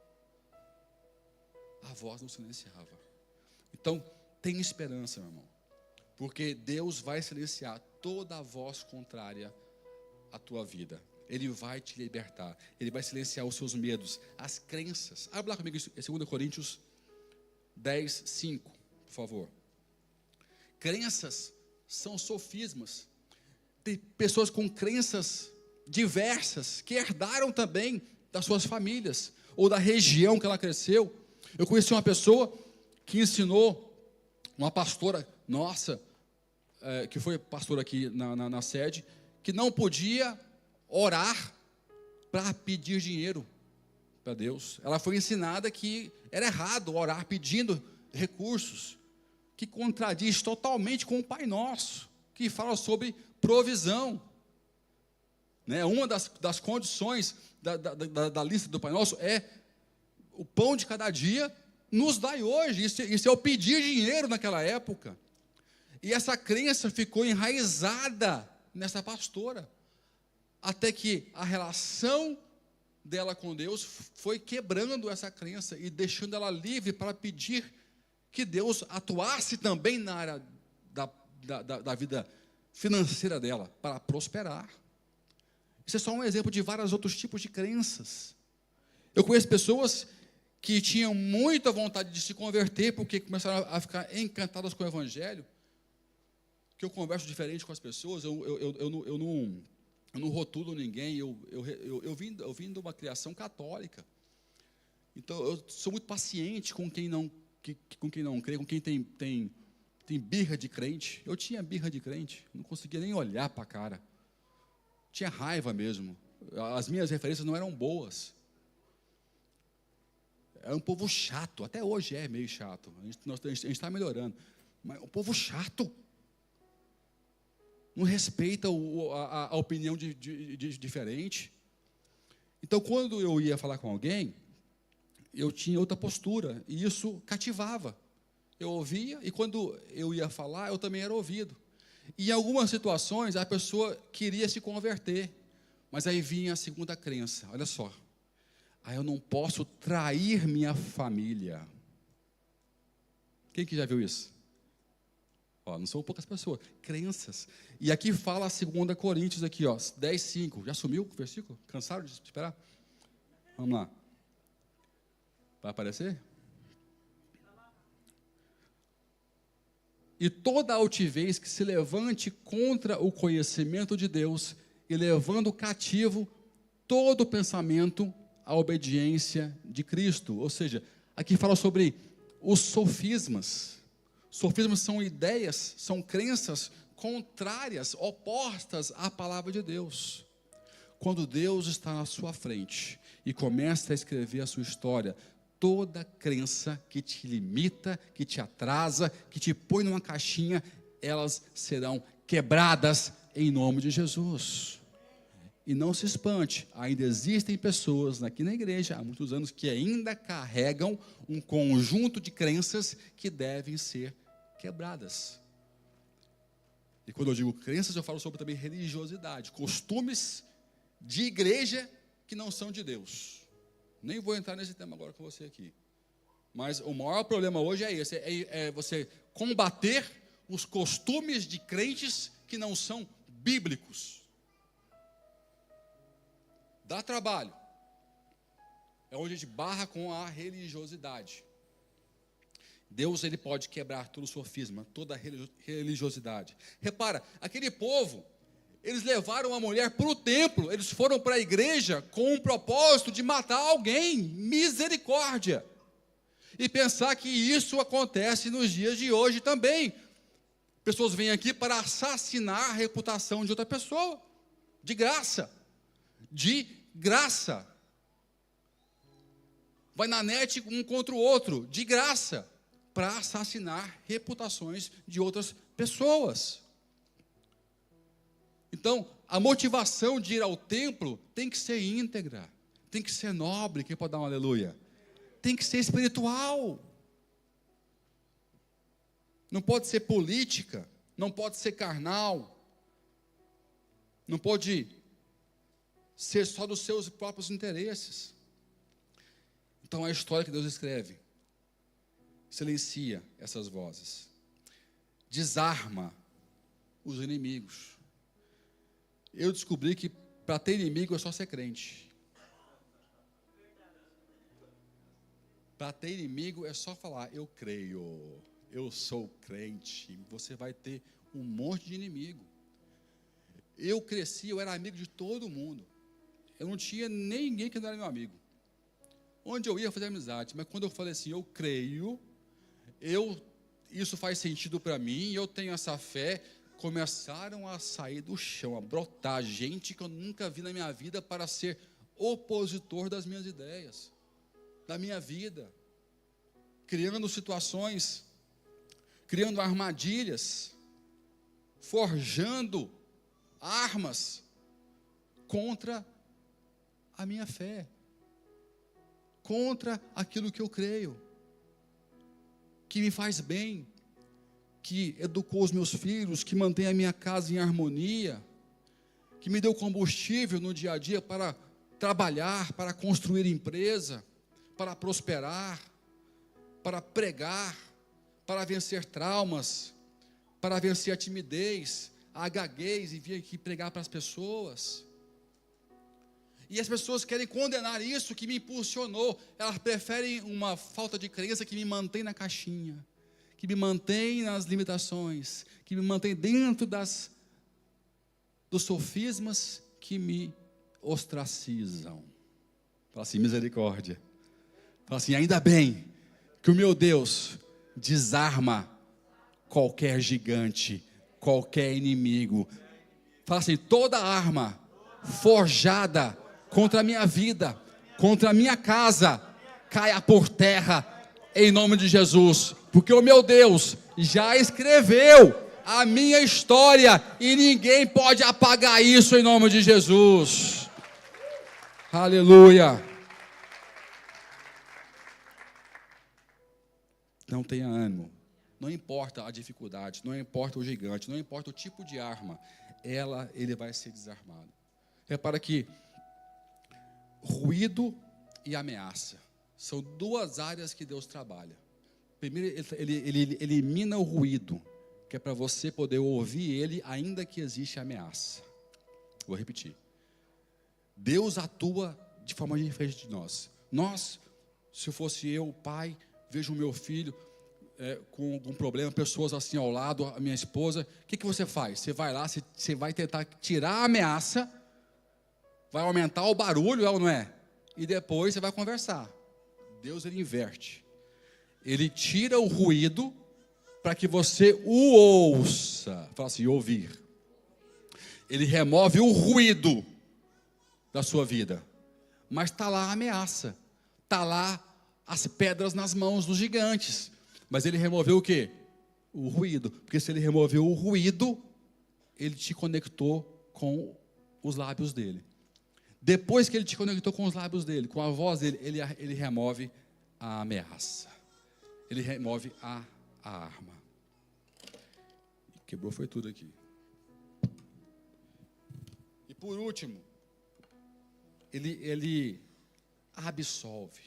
A voz não silenciava. Então, tem esperança, meu irmão, porque Deus vai silenciar toda a voz contrária à tua vida. Ele vai te libertar, Ele vai silenciar os seus medos, as crenças. Abre lá comigo em 2 Coríntios 10, 5, por favor. Crenças são sofismas. Tem pessoas com crenças diversas, que herdaram também das suas famílias, ou da região que ela cresceu. Eu conheci uma pessoa que ensinou, uma pastora nossa, que foi pastora aqui na sede, que não podia orar para pedir dinheiro para Deus. Ela foi ensinada que era errado orar pedindo recursos, que contradiz totalmente com o Pai Nosso, que fala sobre provisão. Né? Uma das condições da lista do Pai Nosso é o pão de cada dia nos dai hoje. Isso é o pedir dinheiro naquela época. E essa crença ficou enraizada nessa pastora, até que a relação dela com Deus foi quebrando essa crença e deixando ela livre para pedir que Deus atuasse também na área da vida financeira dela, para prosperar. Isso é só um exemplo de vários outros tipos de crenças. Eu conheço pessoas que tinham muita vontade de se converter, porque começaram a ficar encantadas com o Evangelho, que eu converso diferente com as pessoas, eu não rotulo ninguém, eu vim de uma criação católica. Então, eu sou muito paciente com quem não crê, com quem tem birra de crente. Eu tinha birra de crente, não conseguia nem olhar para a cara. Tinha raiva mesmo. As minhas referências não eram boas. É um povo chato, até hoje é meio chato. A gente está melhorando. Mas é um povo chato. Não respeita a opinião de diferente. Então, quando eu ia falar com alguém, eu tinha outra postura, e isso cativava. Eu ouvia, e quando eu ia falar, eu também era ouvido. E em algumas situações, a pessoa queria se converter, mas aí vinha a segunda crença, olha só. Eu não posso trair minha família. Quem que já viu isso? Não são poucas pessoas, crenças. E aqui fala a 2 Coríntios, aqui, 10, 5. Já sumiu o versículo? Cansaram de esperar? Vamos lá. Vai aparecer? E toda altivez que se levante contra o conhecimento de Deus, e levando cativo todo pensamento à obediência de Cristo. Ou seja, aqui fala sobre os sofismas. Sofismas são ideias, são crenças contrárias, opostas à palavra de Deus. Quando Deus está na sua frente e começa a escrever a sua história, toda crença que te limita, que te atrasa, que te põe numa caixinha, elas serão quebradas em nome de Jesus. E não se espante, ainda existem pessoas aqui na igreja há muitos anos que ainda carregam um conjunto de crenças que devem ser quebradas. E quando eu digo crenças, eu falo sobre também religiosidade, costumes de igreja que não são de Deus. Nem vou entrar nesse tema agora com você aqui. Mas o maior problema hoje é esse, é você combater os costumes de crentes que não são bíblicos. Dá trabalho. É onde a gente barra com a religiosidade. Deus, ele pode quebrar todo o sofisma, toda a religiosidade. Repara, aquele povo, eles levaram a mulher para o templo, eles foram para a igreja com o propósito de matar alguém, misericórdia. E pensar que isso acontece nos dias de hoje também. Pessoas vêm aqui para assassinar a reputação de outra pessoa, de graça. De graça. Vai na net um contra o outro, de graça, para assassinar reputações de outras pessoas. Então, a motivação de ir ao templo tem que ser íntegra, tem que ser nobre, quem pode dar um aleluia? Tem que ser espiritual. Não pode ser política, não pode ser carnal, não pode ser só dos seus próprios interesses. Então, a história que Deus escreve silencia essas vozes, desarma os inimigos. Eu descobri que para ter inimigo é só ser crente. Para ter inimigo é só falar, eu creio, eu sou crente. Você vai ter um monte de inimigo. Eu cresci, eu era amigo de todo mundo. Eu não tinha ninguém que não era meu amigo. Onde eu ia fazer amizade, mas quando eu falei assim, eu creio, isso faz sentido para mim, eu tenho essa fé, começaram a sair do chão, a brotar gente que eu nunca vi na minha vida para ser opositor das minhas ideias, da minha vida, criando situações, criando armadilhas, forjando armas contra a minha fé, contra aquilo que eu creio, que me faz bem, que educou os meus filhos, que mantém a minha casa em harmonia, que me deu combustível no dia a dia para trabalhar, para construir empresa, para prosperar, para pregar, para vencer traumas, para vencer a timidez, a gaguez e vir aqui pregar para as pessoas. E as pessoas querem condenar isso que me impulsionou. Elas preferem uma falta de crença que me mantém na caixinha, que me mantém nas limitações, que me mantém dentro dos sofismas que me ostracizam. Fala assim, misericórdia. Fala assim, ainda bem que o meu Deus desarma qualquer gigante, qualquer inimigo. Fala assim, toda arma forjada contra a minha vida, contra a minha casa, caia por terra, em nome de Jesus, porque o meu Deus já escreveu a minha história, e ninguém pode apagar isso em nome de Jesus, aleluia. Não tenha ânimo, não importa a dificuldade, não importa o gigante, não importa o tipo de arma, ele vai ser desarmado. Repara que ruído e ameaça são duas áreas que Deus trabalha. Primeiro, ele elimina o ruído, que é para você poder ouvir ele, ainda que existe ameaça. Vou repetir. Deus atua de forma diferente de nós. Se fosse eu, o pai, vejo o meu filho com algum problema, pessoas assim ao lado, a minha esposa, o que você faz? Você vai lá, você vai tentar tirar a ameaça, vai aumentar o barulho, não é? E depois você vai conversar. Deus, ele inverte. Ele tira o ruído para que você o ouça. Fala assim, ouvir. Ele remove o ruído da sua vida. Mas está lá a ameaça. Está lá as pedras nas mãos dos gigantes. Mas ele removeu o quê? O ruído. Porque se ele removeu o ruído, ele te conectou com os lábios dele. Depois que ele te conectou com os lábios dele, com a voz dele, ele remove a ameaça. Ele remove a arma. Quebrou foi tudo aqui. E por último, ele absolve.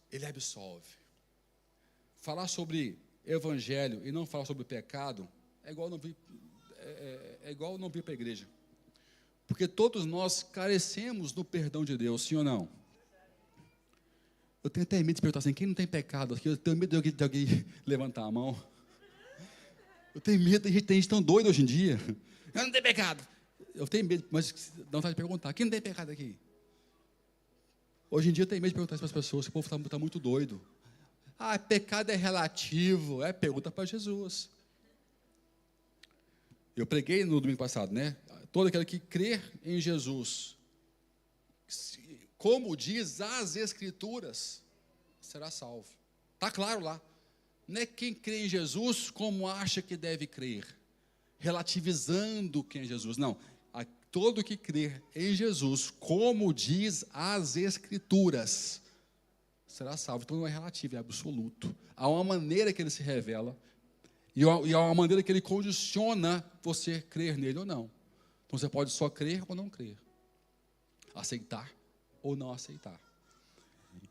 Ele absolve. Falar sobre evangelho e não falar sobre pecado é igual não vir para a igreja. Porque todos nós carecemos do perdão de Deus, sim ou não? Eu tenho até medo de perguntar assim, quem não tem pecado aqui? Eu tenho medo de alguém levantar a mão. Eu tenho medo, tem gente tão doida hoje em dia. Eu não tenho pecado. Eu tenho medo, mas dá vontade de perguntar, quem não tem pecado aqui? Hoje em dia eu tenho medo de perguntar para as pessoas, o povo está muito doido. Pecado é relativo. Pergunta para Jesus. Eu preguei no domingo passado, né? Todo aquele que crer em Jesus, como diz as Escrituras, será salvo. Está claro lá. Não é quem crê em Jesus como acha que deve crer, relativizando quem é Jesus. Não. Todo que crer em Jesus, como diz as Escrituras, será salvo. Então não é relativo, é absoluto. Há uma maneira que ele se revela e há uma maneira que ele condiciona você crer nele ou não. Então você pode só crer ou não crer, aceitar ou não aceitar.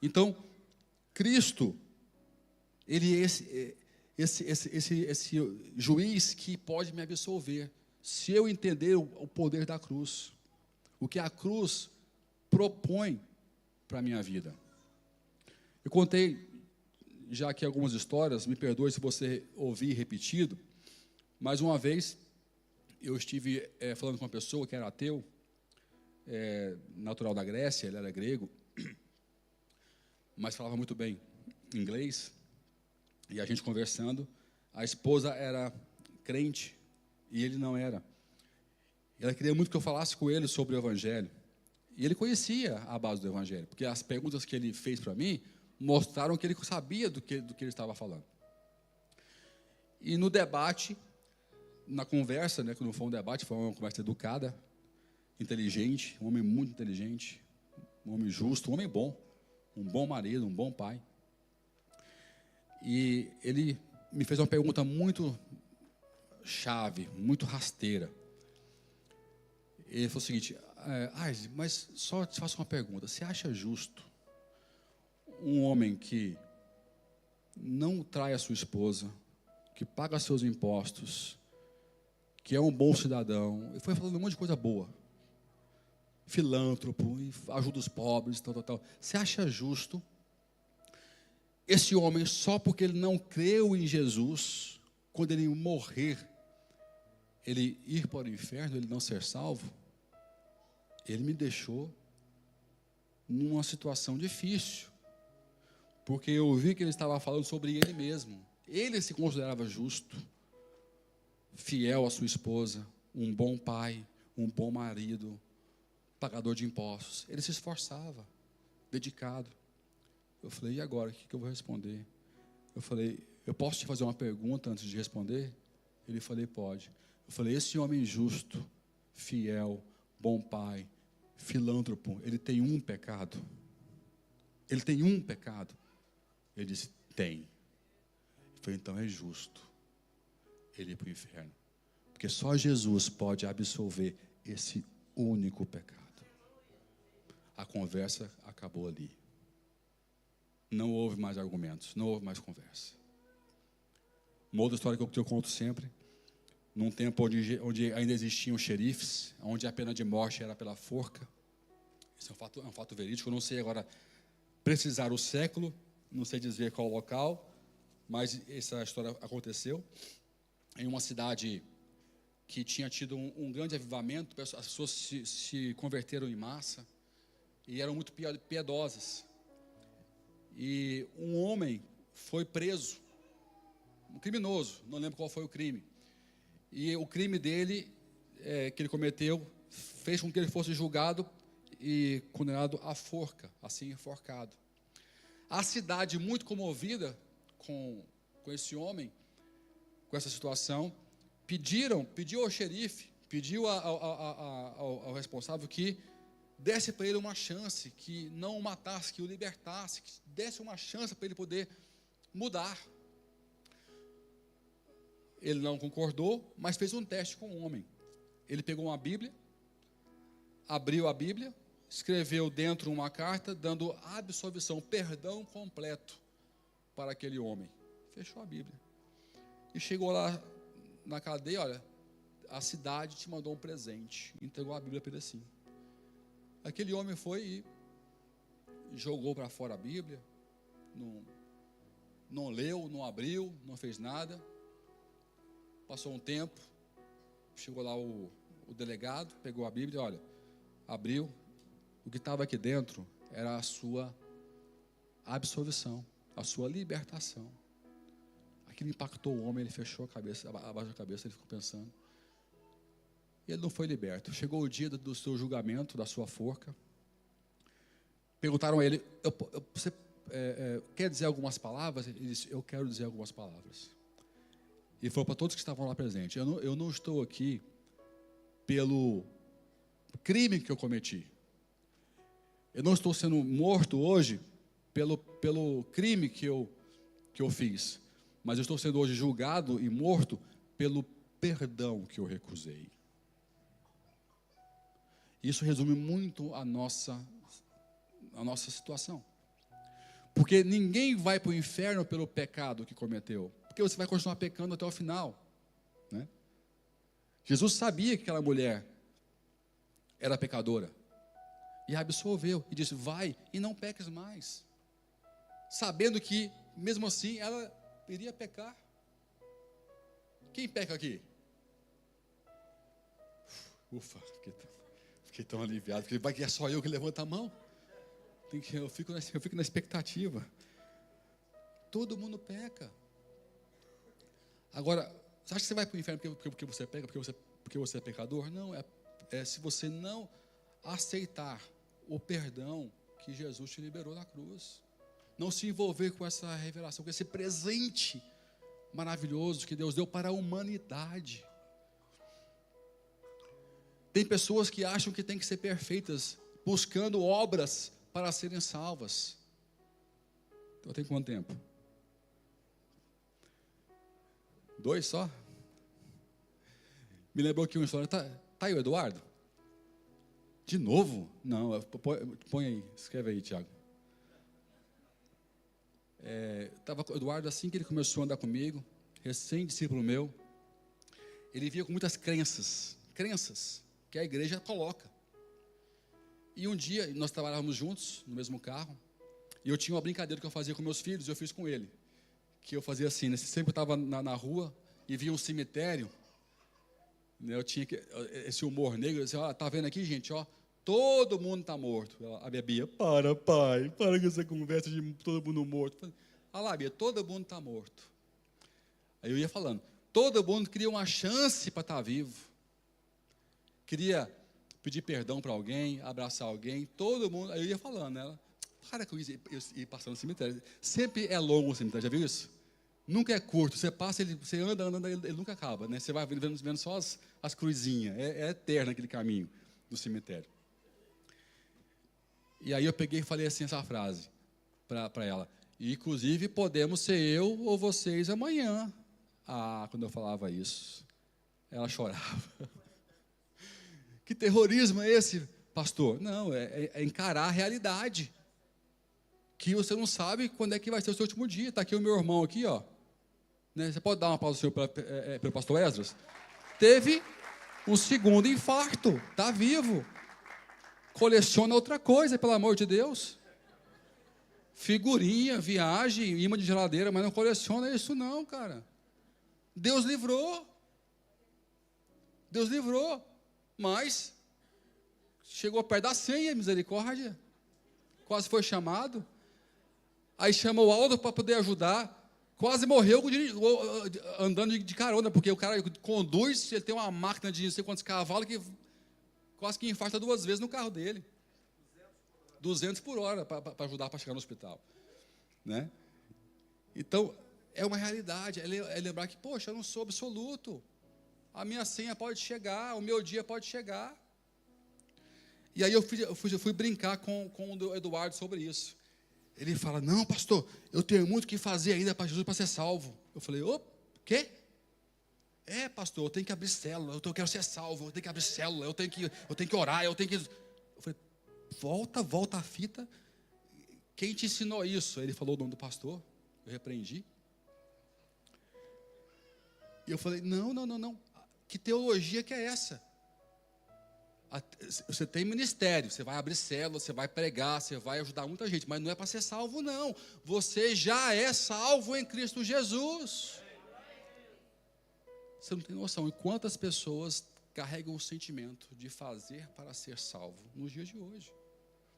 Então, Cristo, ele é esse juiz que pode me absolver, se eu entender o poder da cruz, o que a cruz propõe para a minha vida. Eu contei já aqui algumas histórias, me perdoe se você ouvir repetido, mas uma vez eu estive falando com uma pessoa que era ateu, natural da Grécia, ele era grego, mas falava muito bem inglês, e a gente conversando, a esposa era crente, e ele não era. Ela queria muito que eu falasse com ele sobre o Evangelho, e ele conhecia a base do Evangelho, porque as perguntas que ele fez para mim, mostraram que ele sabia do que ele estava falando. E no debate, na conversa, né, que não foi um debate, foi uma conversa educada, inteligente, um homem muito inteligente, um homem justo, um homem bom, um bom marido, um bom pai. E ele me fez uma pergunta muito chave, muito rasteira. Ele falou o seguinte, mas só te faço uma pergunta, você acha justo um homem que não trai a sua esposa, que paga seus impostos, que é um bom cidadão, e foi falando um monte de coisa boa, filântropo, e ajuda os pobres, tal. Você acha justo esse homem, só porque ele não creu em Jesus, quando ele morrer, ele ir para o inferno, ele não ser salvo? Ele me deixou numa situação difícil, porque eu vi que ele estava falando sobre ele mesmo. Ele se considerava justo, fiel à sua esposa, um bom pai, um bom marido, pagador de impostos. Ele se esforçava, dedicado. Eu falei, e agora, o que eu vou responder? Eu falei, eu posso te fazer uma pergunta antes de responder? Ele falou, pode. Eu falei, esse homem justo, fiel, bom pai, filântropo, ele tem um pecado? Ele tem um pecado? Ele disse, tem. Eu falei, então é justo ele ir para o inferno, porque só Jesus pode absolver esse único pecado. A conversa acabou ali. Não houve mais argumentos, não houve mais conversa. Uma outra história que eu conto sempre, num tempo onde ainda existiam xerifes, onde a pena de morte era pela forca. Isso é um fato verídico, eu não sei agora precisar o século, não sei dizer qual o local, mas essa história aconteceu em uma cidade que tinha tido um grande avivamento, as pessoas se converteram em massa e eram muito piedosas. e um homem foi preso, um criminoso, não lembro qual foi o crime. E o crime dele, que ele cometeu, fez com que ele fosse julgado e condenado à forca, assim enforcado. A cidade, muito comovida com esse homem, com essa situação, pediu ao xerife, pediu ao responsável que desse para ele uma chance, que não o matasse, que o libertasse, que desse uma chance para ele poder mudar. Ele não concordou, mas fez um teste com o homem. Ele pegou uma Bíblia, abriu a Bíblia, escreveu dentro uma carta, dando absolvição, perdão completo para aquele homem. Fechou a Bíblia. E chegou lá na cadeia, olha, a cidade te mandou um presente. Entregou a Bíblia para ele assim. Aquele homem foi e jogou para fora a Bíblia, não leu, não abriu, não fez nada. Passou um tempo, chegou lá o delegado, pegou a Bíblia, olha, abriu. O que estava aqui dentro era a sua absolvição, a sua libertação. Aquilo impactou o homem, ele fechou a cabeça, abaixou a cabeça, ele ficou pensando. E ele não foi liberto. Chegou o dia do seu julgamento, da sua forca. Perguntaram a ele, você quer dizer algumas palavras? Ele disse, eu quero dizer algumas palavras. E falou para todos que estavam lá presentes, eu não estou aqui pelo crime que eu cometi. Eu não estou sendo morto hoje pelo crime que eu fiz. Mas eu estou sendo hoje julgado e morto pelo perdão que eu recusei. Isso resume muito a nossa situação. Porque ninguém vai para o inferno pelo pecado que cometeu. Porque você vai continuar pecando até o final. Né? Jesus sabia que aquela mulher era pecadora. E a absolveu. E disse, vai e não peques mais. Sabendo que, mesmo assim, ela iria pecar. Quem peca aqui? Ufa, fiquei tão aliviado. Porque vai que é só eu que levanto a mão. Eu fico na expectativa. Todo mundo peca. Agora, você acha que você vai para o inferno porque você peca, porque você é pecador? Não, é se você não aceitar o perdão que Jesus te liberou na cruz. Não se envolver com essa revelação, com esse presente maravilhoso que Deus deu para a humanidade. Tem pessoas que acham que tem que ser perfeitas, buscando obras para serem salvas. Então tem quanto tempo? 2 só? Me lembrou aqui uma história. Tá aí o Eduardo? De novo? Não, põe aí, escreve aí, Tiago. Estava com o Eduardo assim que ele começou a andar comigo, recém-discípulo meu. Ele via com muitas crenças que a igreja coloca. E um dia, nós trabalhávamos juntos, no mesmo carro, e eu tinha uma brincadeira que eu fazia com meus filhos, e eu fiz com ele. Que eu fazia assim, né? Sempre estava na rua e via um cemitério, né? Eu tinha esse humor negro, eu disse, ó, tá vendo aqui, gente, ó, todo mundo está morto. A minha Bia, para com essa conversa de todo mundo morto. Olha lá, Bia, todo mundo está morto. Aí eu ia falando, todo mundo queria uma chance para estar vivo. Queria pedir perdão para alguém, abraçar alguém, todo mundo. Aí eu ia falando, ela, para com isso, eu ia passando no cemitério. Sempre é longo o cemitério, já viu isso? Nunca é curto, você passa, você anda, ele nunca acaba, né? Você vai vendo só as cruzinhas, é eterno aquele caminho do cemitério. E aí eu peguei e falei assim essa frase para ela. E, inclusive, podemos ser eu ou vocês amanhã. Quando eu falava isso, ela chorava. Que terrorismo é esse, pastor? Não, é encarar a realidade. Que você não sabe quando é que vai ser o seu último dia. Está aqui o meu irmão aqui, ó. Né? Você pode dar uma pausa para o pastor Esdras? Teve um segundo infarto, está vivo. Coleciona outra coisa, pelo amor de Deus. Figurinha, viagem, imã de geladeira, mas não coleciona isso não, cara. Deus livrou. Deus livrou. Mas chegou perto da senha, misericórdia. Quase foi chamado. Aí chamou o Aldo para poder ajudar. Quase morreu andando de carona, porque o cara conduz, ele tem uma máquina de não sei quantos cavalos que quase que infarta 2 vezes no carro dele. 200 por hora para ajudar para chegar no hospital. Né? Então, é uma realidade, é lembrar que, poxa, eu não sou absoluto. A minha senha pode chegar, o meu dia pode chegar. E aí eu fui brincar com o Eduardo sobre isso. Ele fala, não, pastor, eu tenho muito o que fazer ainda para Jesus, para ser salvo. Eu falei, o quê? Pastor, eu tenho que abrir célula, eu quero ser salvo, eu tenho que abrir célula, eu tenho que orar, eu tenho que... Eu falei, volta a fita. Quem te ensinou isso? Ele falou o nome do pastor, eu repreendi. E eu falei, não, que teologia que é essa? Você tem ministério, você vai abrir célula, você vai pregar, você vai ajudar muita gente, mas não é para ser salvo, não. Você já é salvo em Cristo Jesus. Você não tem noção de quantas pessoas carregam o sentimento de fazer para ser salvo nos dias de hoje.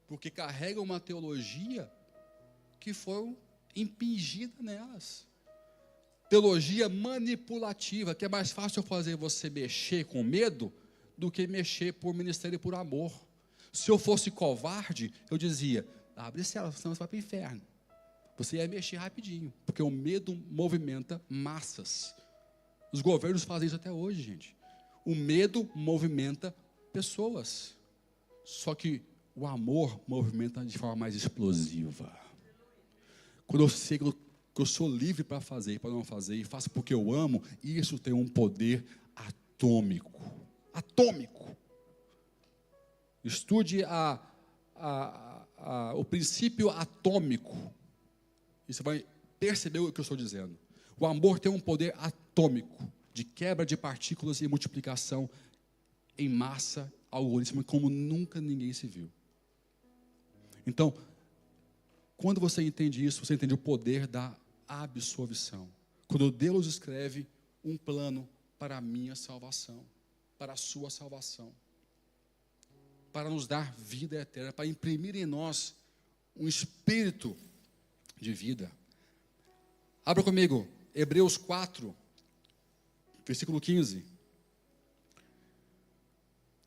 Porque carregam uma teologia que foi impingida nelas. Teologia manipulativa, que é mais fácil fazer você mexer com medo do que mexer por ministério e por amor. Se eu fosse covarde, eu dizia, abre célula, senão você vai para o inferno. Você ia mexer rapidinho, porque o medo movimenta massas. Os governos fazem isso até hoje, gente. O medo movimenta pessoas. Só que o amor movimenta de forma mais explosiva. Quando eu sei que eu sou livre para fazer e para não fazer, e faço porque eu amo, isso tem um poder atômico. Estude o princípio atômico. E você vai perceber o que eu estou dizendo. O amor tem um poder atômico de quebra de partículas e multiplicação em massa, algoritmo, como nunca ninguém se viu. Então, quando você entende isso, você entende o poder da absolvição. Quando Deus escreve um plano para a minha salvação, para a sua salvação, para nos dar vida eterna, para imprimir em nós um espírito de vida. Abra comigo, Hebreus 4, versículo 15.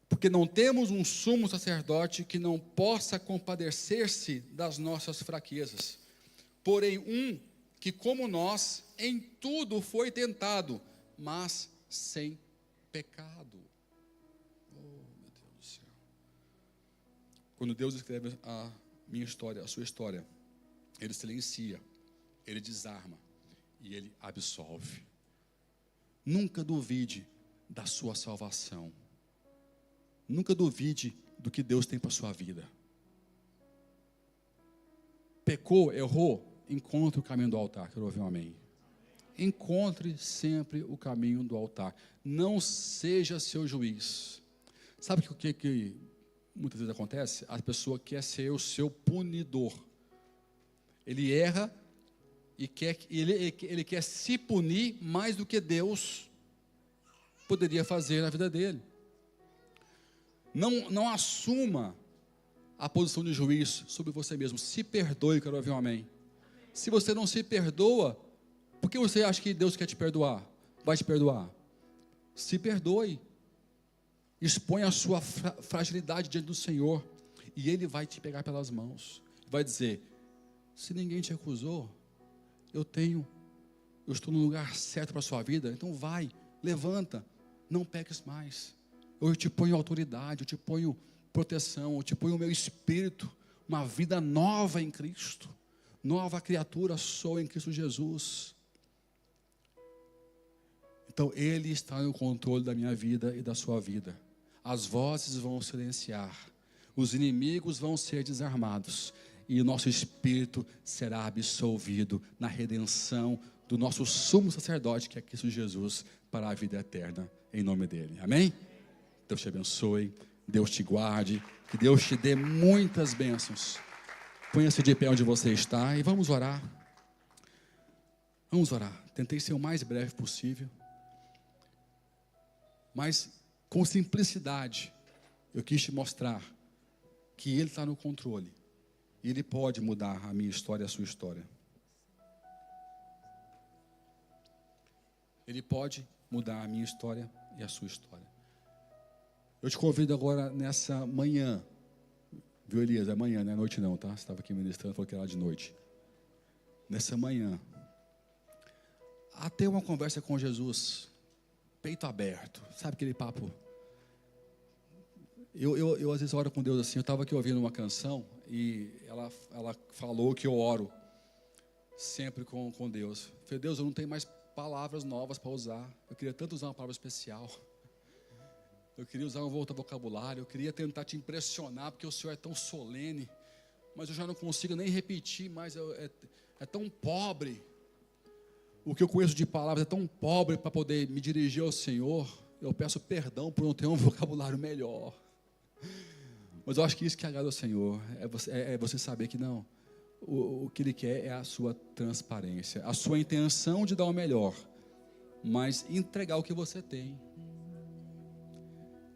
Porque não temos um sumo sacerdote que não possa compadecer-se das nossas fraquezas, porém um que, como nós, em tudo foi tentado, mas sem pecado. Oh, meu Deus do céu. Quando Deus escreve a minha história, a sua história, Ele silencia, Ele desarma e Ele absolve. Nunca duvide da sua salvação. Nunca duvide do que Deus tem para a sua vida. Pecou, errou, encontre o caminho do altar. Quero ouvir um amém. Encontre sempre o caminho do altar. Não seja seu juiz. Sabe o que muitas vezes acontece? A pessoa quer ser o seu punidor. Ele erra e ele quer se punir mais do que Deus poderia fazer na vida dele. Não assuma a posição de juiz sobre você mesmo. Se perdoe, quero ouvir um amém. Se você não se perdoa, por que você acha que Deus quer te perdoar? Vai te perdoar. Se perdoe. Expõe a sua fragilidade diante do Senhor. E Ele vai te pegar pelas mãos. Vai dizer, se ninguém te acusou, eu estou no lugar certo para a sua vida, então vai, levanta, não peques mais. Eu te ponho autoridade, eu te ponho proteção, eu te ponho o meu espírito, uma vida nova em Cristo. Nova criatura sou em Cristo Jesus. Então Ele está no controle da minha vida e da sua vida. As vozes vão silenciar, os inimigos vão ser desarmados e o nosso espírito será absolvido na redenção do nosso sumo sacerdote, que é Cristo Jesus, para a vida eterna, em nome dEle. Amém? Deus te abençoe, Deus te guarde, que Deus te dê muitas bênçãos. Ponha-se de pé onde você está e vamos orar. Vamos orar. Tentei ser o mais breve possível, mas com simplicidade eu quis te mostrar que Ele está no controle E Ele pode mudar a minha história e a sua história. Ele pode mudar a minha história e a sua história. Eu te convido agora nessa manhã, viu, Elias? É manhã, não é noite não, tá? Você estava aqui ministrando, falou que era de noite. Nessa manhã, a ter uma conversa com Jesus, peito aberto, sabe aquele papo? Eu às vezes oro com Deus assim. Eu estava aqui ouvindo uma canção e ela falou que eu oro sempre com Deus. Eu falei, Deus, eu não tenho mais palavras novas para usar. Eu queria tanto usar uma palavra especial. Eu queria usar um outro vocabulário. Eu queria tentar te impressionar, porque o Senhor é tão solene. Mas eu já não consigo nem repetir, mas é tão pobre. O que eu conheço de palavras é tão pobre para poder me dirigir ao Senhor. Eu peço perdão por não ter um vocabulário melhor. Mas eu acho que isso que agrada ao Senhor é você saber que não, o que Ele quer é a sua transparência, a sua intenção de dar o melhor, mas entregar o que você tem.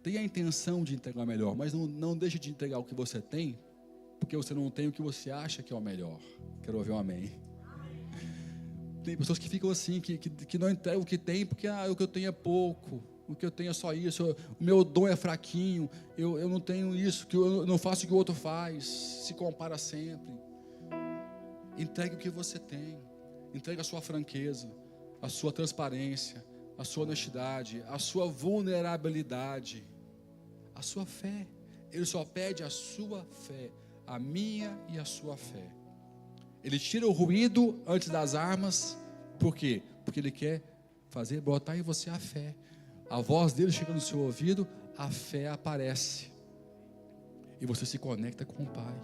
Tenha a intenção de entregar o melhor, mas não deixe de entregar o que você tem, porque você não tem o que você acha que é o melhor. Quero ouvir um amém. Tem pessoas que ficam assim, que não entregam o que tem, porque o que eu tenho é pouco. O que eu tenho é só isso, o meu dom é fraquinho, eu não tenho isso, que eu não faço o que o outro faz, se compara sempre. Entregue o que você tem, entregue a sua franqueza, a sua transparência, a sua honestidade, a sua vulnerabilidade, a sua fé. Ele só pede a sua fé, a minha e a sua fé. Ele tira o ruído antes das armas, por quê? Porque Ele quer fazer brotar em você a fé. A voz dele chega no seu ouvido, a fé aparece. E você se conecta com o Pai.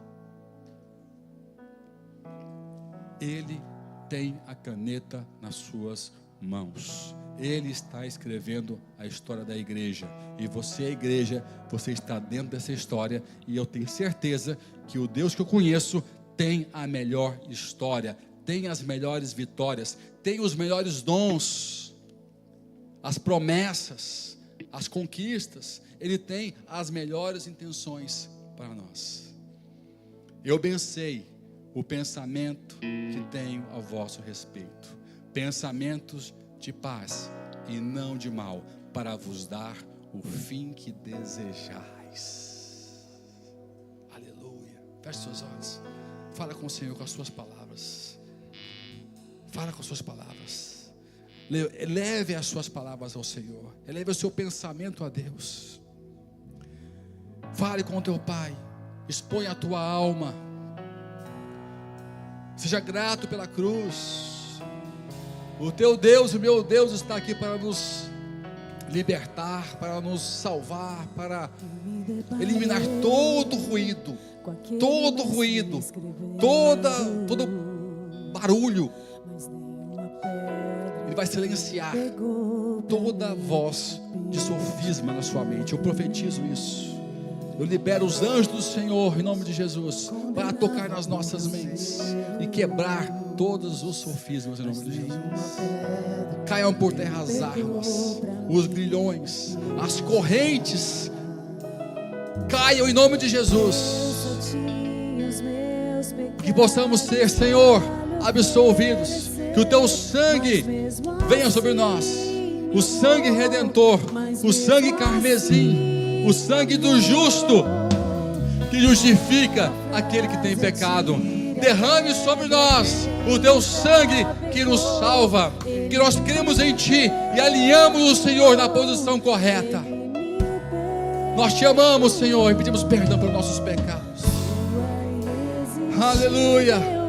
Ele tem a caneta nas suas mãos. Ele está escrevendo a história da igreja. E você, a igreja, você está dentro dessa história. E eu tenho certeza que o Deus que eu conheço tem a melhor história, tem as melhores vitórias, tem os melhores dons, as promessas, as conquistas. Ele tem as melhores intenções para nós. Eu bem sei o pensamento que tenho a vosso respeito, pensamentos de paz e não de mal, para vos dar o fim que desejais. Aleluia. Feche seus olhos. Fala com o Senhor com as suas palavras. Fala com as suas palavras. Eleve as suas palavras ao Senhor. Eleve o seu pensamento a Deus. Fale com o teu Pai. Exponha a tua alma. Seja grato pela cruz. O teu Deus, o meu Deus está aqui para nos libertar, para nos salvar, para eliminar todo ruído, todo barulho. Ele vai silenciar toda voz de sofisma na sua mente. Eu profetizo isso. Eu libero os anjos do Senhor em nome de Jesus para tocar nas nossas mentes e quebrar todos os sofismas em nome de Jesus. Caiam por terra as armas, os grilhões, as correntes. Caiam em nome de Jesus. Que possamos ser, Senhor, absolvidos. Que o teu sangue venha sobre nós. O sangue redentor, o sangue carmesim, o sangue do justo, que justifica aquele que tem pecado. Derrame sobre nós o teu sangue que nos salva. Que nós cremos em Ti e alinhamos o Senhor na posição correta. Nós Te amamos, Senhor, e pedimos perdão pelos nossos pecados. Aleluia.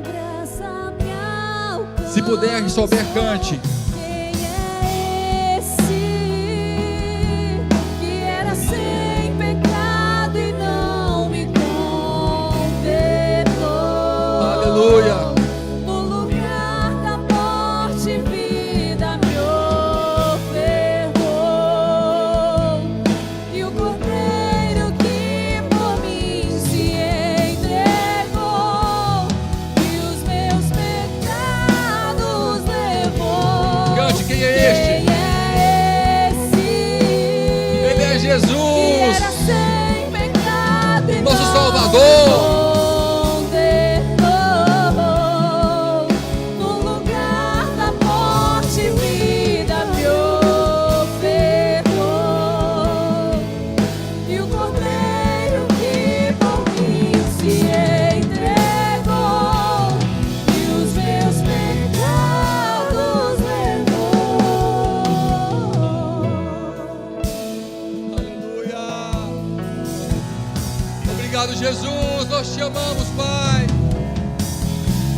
Se puder e souber, cante. Aleluia. No lugar da morte, vida me ofertou, e o Cordeiro que por mim se entregou, e os meus pecados levou. Obrigado, Jesus. Nós te amamos, Pai.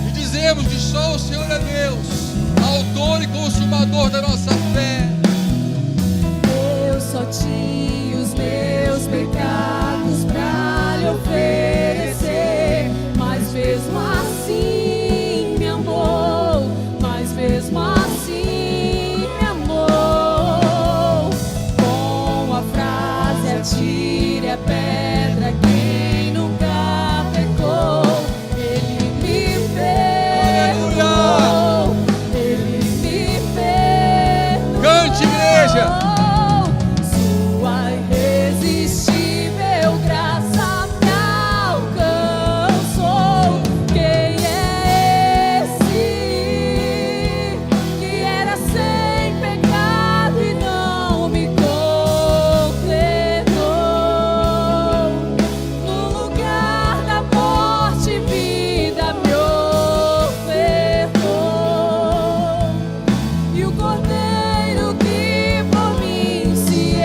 E dizemos que só o Senhor é Deus, autor e consumador da nossa fé. Eu só tinha os meus pecados pra lhe oferecer, mas mesmo assim me amou, mas mesmo assim me amou. Com a frase atire a pedra quem nunca pecou, ele me perdoou, ele me perdoou. Cante, igreja. Sua irresistível graça me alcançou. Quem é esse que era sem pecado e não me condenou? No lugar da morte, vida me ofertou. E o Cordeiro que por mim se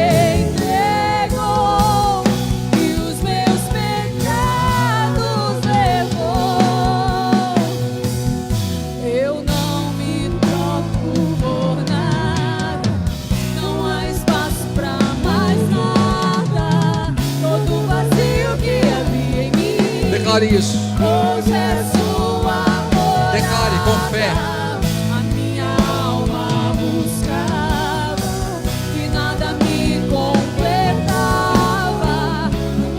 entregou e os meus pecados levou. Eu não me troco por nada, não há espaço pra mais nada. Todo vazio que havia em mim, Declare isso. hoje é sua morada. Declare com fé. A minha alma buscava e nada me completava. A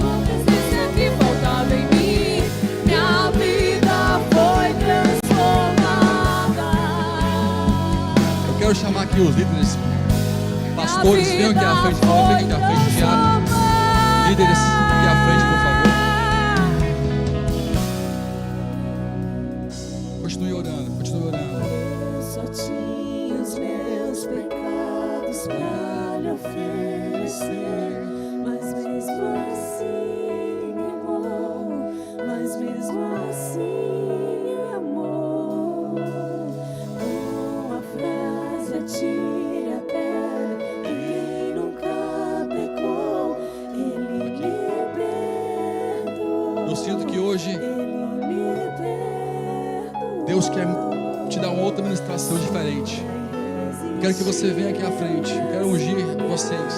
tua presença que faltava em mim, minha vida foi transformada. Eu quero chamar aqui os líderes, pastores, venham aqui à frente, por favor, venham aqui à frente, diácono. Líderes, aqui à frente, por favor. Continue orando, continue orando. Eu só tinha os meus pecados pra lhe oferecer, mas mesmo assim me amou, mas mesmo assim me amou. Com a frase atire a pedra, quem nunca pecou, ele me perdoou. Eu sinto que hoje Ele me perdoou. Deus quer te dar uma outra ministração diferente. Eu quero que você venha aqui à frente. Eu quero ungir vocês.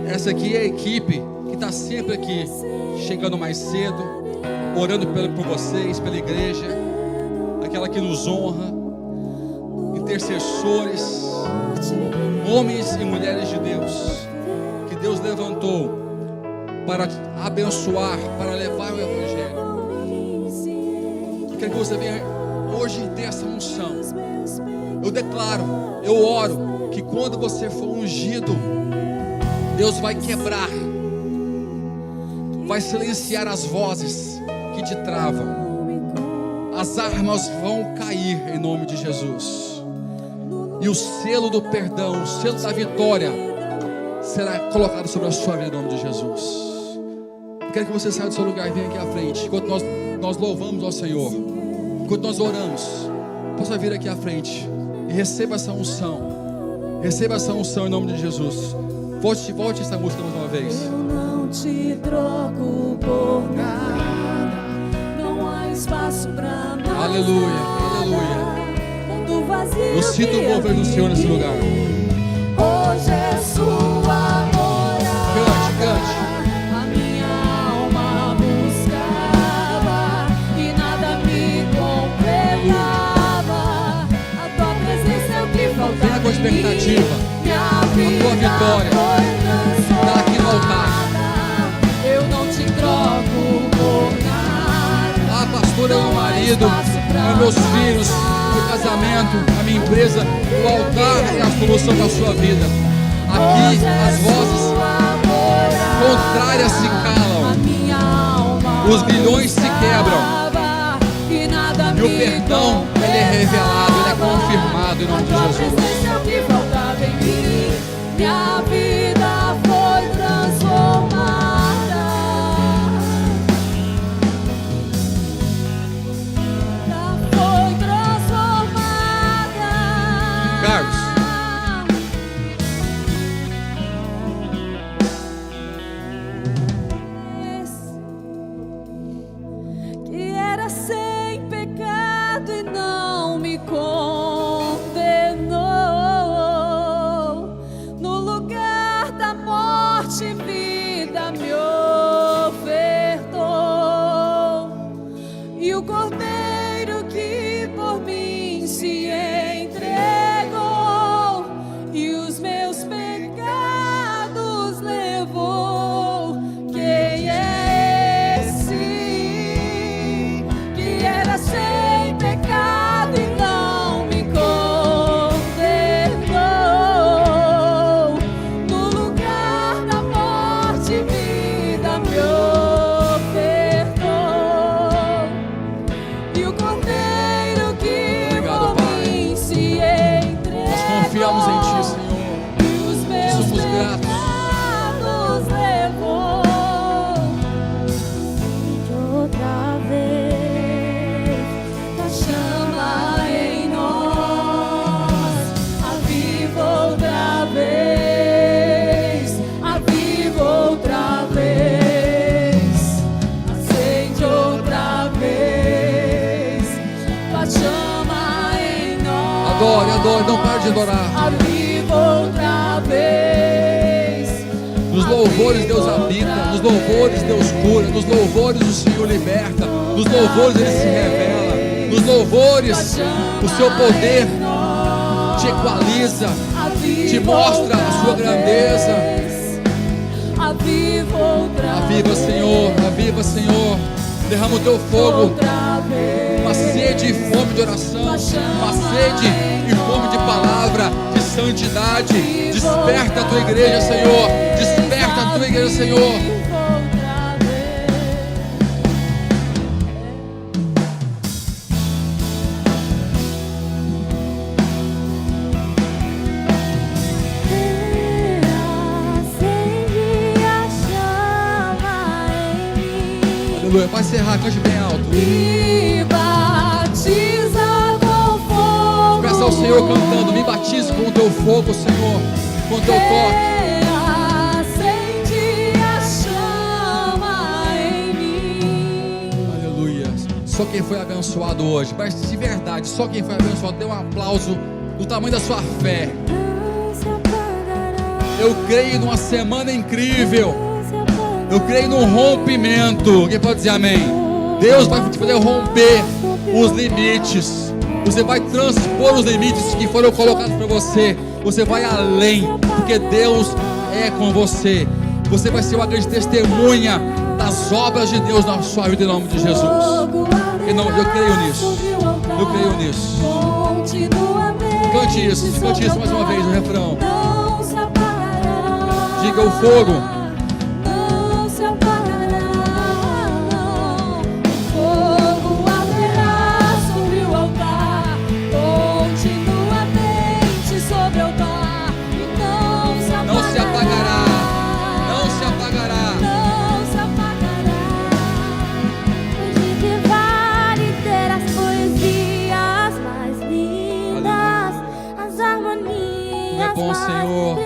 Essa aqui é a equipe que está sempre aqui, chegando mais cedo, orando por vocês, pela igreja, aquela que nos honra, intercessores, homens e mulheres de Deus, que Deus levantou para abençoar, para levar o Evangelho. Eu quero que você venha hoje ter essa unção. Eu declaro, eu oro, que quando você for ungido, Deus vai quebrar, vai silenciar as vozes que te travam. As armas vão cair em nome de Jesus. E o selo do perdão, o selo da vitória será colocado sobre a sua vida em nome de Jesus. Eu quero que você saia do seu lugar e venha aqui à frente. Enquanto nós louvamos ao Senhor, enquanto nós oramos, possa vir aqui à frente e receba essa unção. Receba essa unção em nome de Jesus. Volte essa música mais uma vez. Eu não te troco por nada, não há espaço pra mais Aleluia, nada. aleluia. Todo vazio Eu sinto o que mover do Senhor nesse lugar. hoje é sua morada. Cante. A minha alma buscava e nada me completava. A tua presença é o que faltava. Venha com expectativa. Minha A tua vitória está aqui no altar. Eu não te troco por nada. Ah, pastor, é o meu marido, é os meus filhos, o casamento, a minha empresa. O altar é a solução da sua vida. Aqui as vozes contrárias se calam, os grilhões se quebram e o perdão ele é revelado, ele é confirmado em nome de Jesus. Minha vida foi transformada. Foi transformada. Carlos, adorar. Aviva outra vez. Nos louvores Deus habita, nos louvores Deus cura, nos louvores o Senhor liberta, nos louvores Ele se revela, nos louvores o seu poder te equaliza, te mostra a sua grandeza. Aviva, Senhor, derrama o teu fogo, uma sede e fome de oração, uma sede e fome de palavra, de santidade. Desperta a tua igreja, Senhor, desperta a tua igreja, Senhor. Vai encerrar, cante bem alto. Me batiza com fogo. Peça ao Senhor cantando: me batize com o teu fogo, Senhor, com o teu toque. Acende a chama em mim. Aleluia. Só quem foi abençoado hoje, mas de verdade, só quem foi abençoado, dê um aplauso do tamanho da sua fé. Eu creio numa semana incrível. Eu creio num rompimento. Quem pode dizer amém? Deus vai te fazer romper os limites. Você vai transpor os limites que foram colocados para você. Você vai além, porque Deus é com você. Você vai ser uma grande testemunha das obras de Deus na sua vida, em nome de Jesus. Eu creio nisso. Eu creio nisso. Cante isso mais uma vez no refrão. Diga: o fogo Senhor,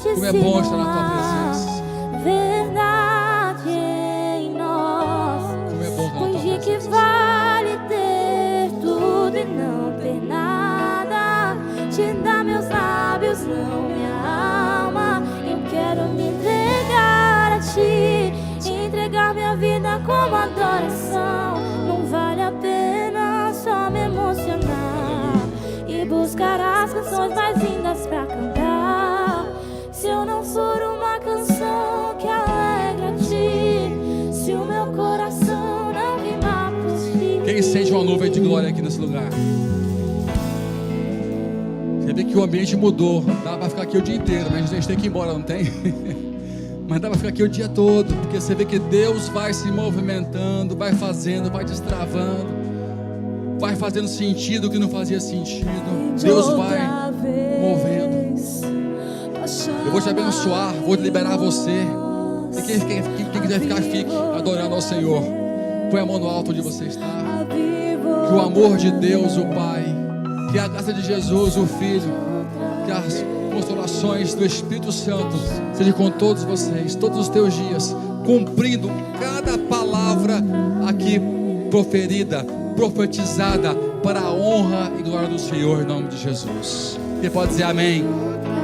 como é bom estar na tua presença. Verdade em nós. Como é bom estar na tua Hoje que presença. vale ter tudo e não ter nada. Te dar meus lábios, não minha alma. Eu quero me entregar a ti, entregar minha vida como adoração. Não vale a pena só me emocionar e buscar as canções mais lindas pra cantar. Se eu não for uma canção que alegra a ti, se o meu coração não rimar por ti. Quem sente uma nuvem de glória aqui nesse lugar? Você vê que o ambiente mudou. Dá pra ficar aqui o dia inteiro, mas a gente tem que ir embora, não tem? Mas dá pra ficar aqui o dia todo, porque você vê que Deus vai se movimentando, vai fazendo, vai destravando, vai fazendo sentido o que não fazia sentido. Deus vai movendo. Eu vou te abençoar, vou liberar você. E quem quiser ficar, fique adorando ao Senhor. Põe a mão no alto onde você está. Que o amor de Deus, o Pai, que a graça de Jesus, o Filho, que as consolações do Espírito Santo seja com todos vocês, todos os teus dias, cumprindo cada palavra aqui proferida, profetizada, para a honra e glória do Senhor, em nome de Jesus. Quem pode dizer amém?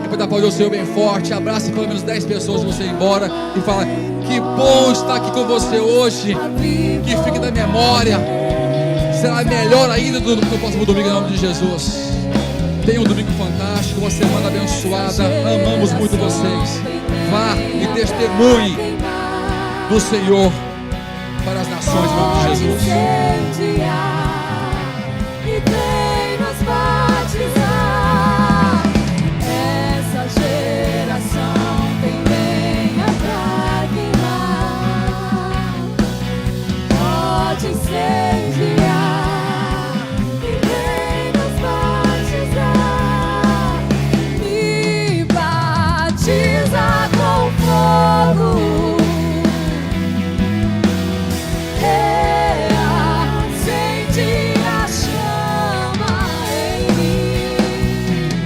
Quem pode aplaudir o Senhor bem forte? Abrace pelo menos 10 pessoas de você ir embora e fala: que bom estar aqui com você hoje. Que fique na memória. Será melhor ainda do próximo domingo, em nome de Jesus. Tenha um domingo fantástico, uma semana abençoada. Amamos muito vocês. Vá e testemunhe do Senhor para as nações, em nome de Jesus. E vem nos batizar. Essa geração tem lenha pra queimar. Pode ser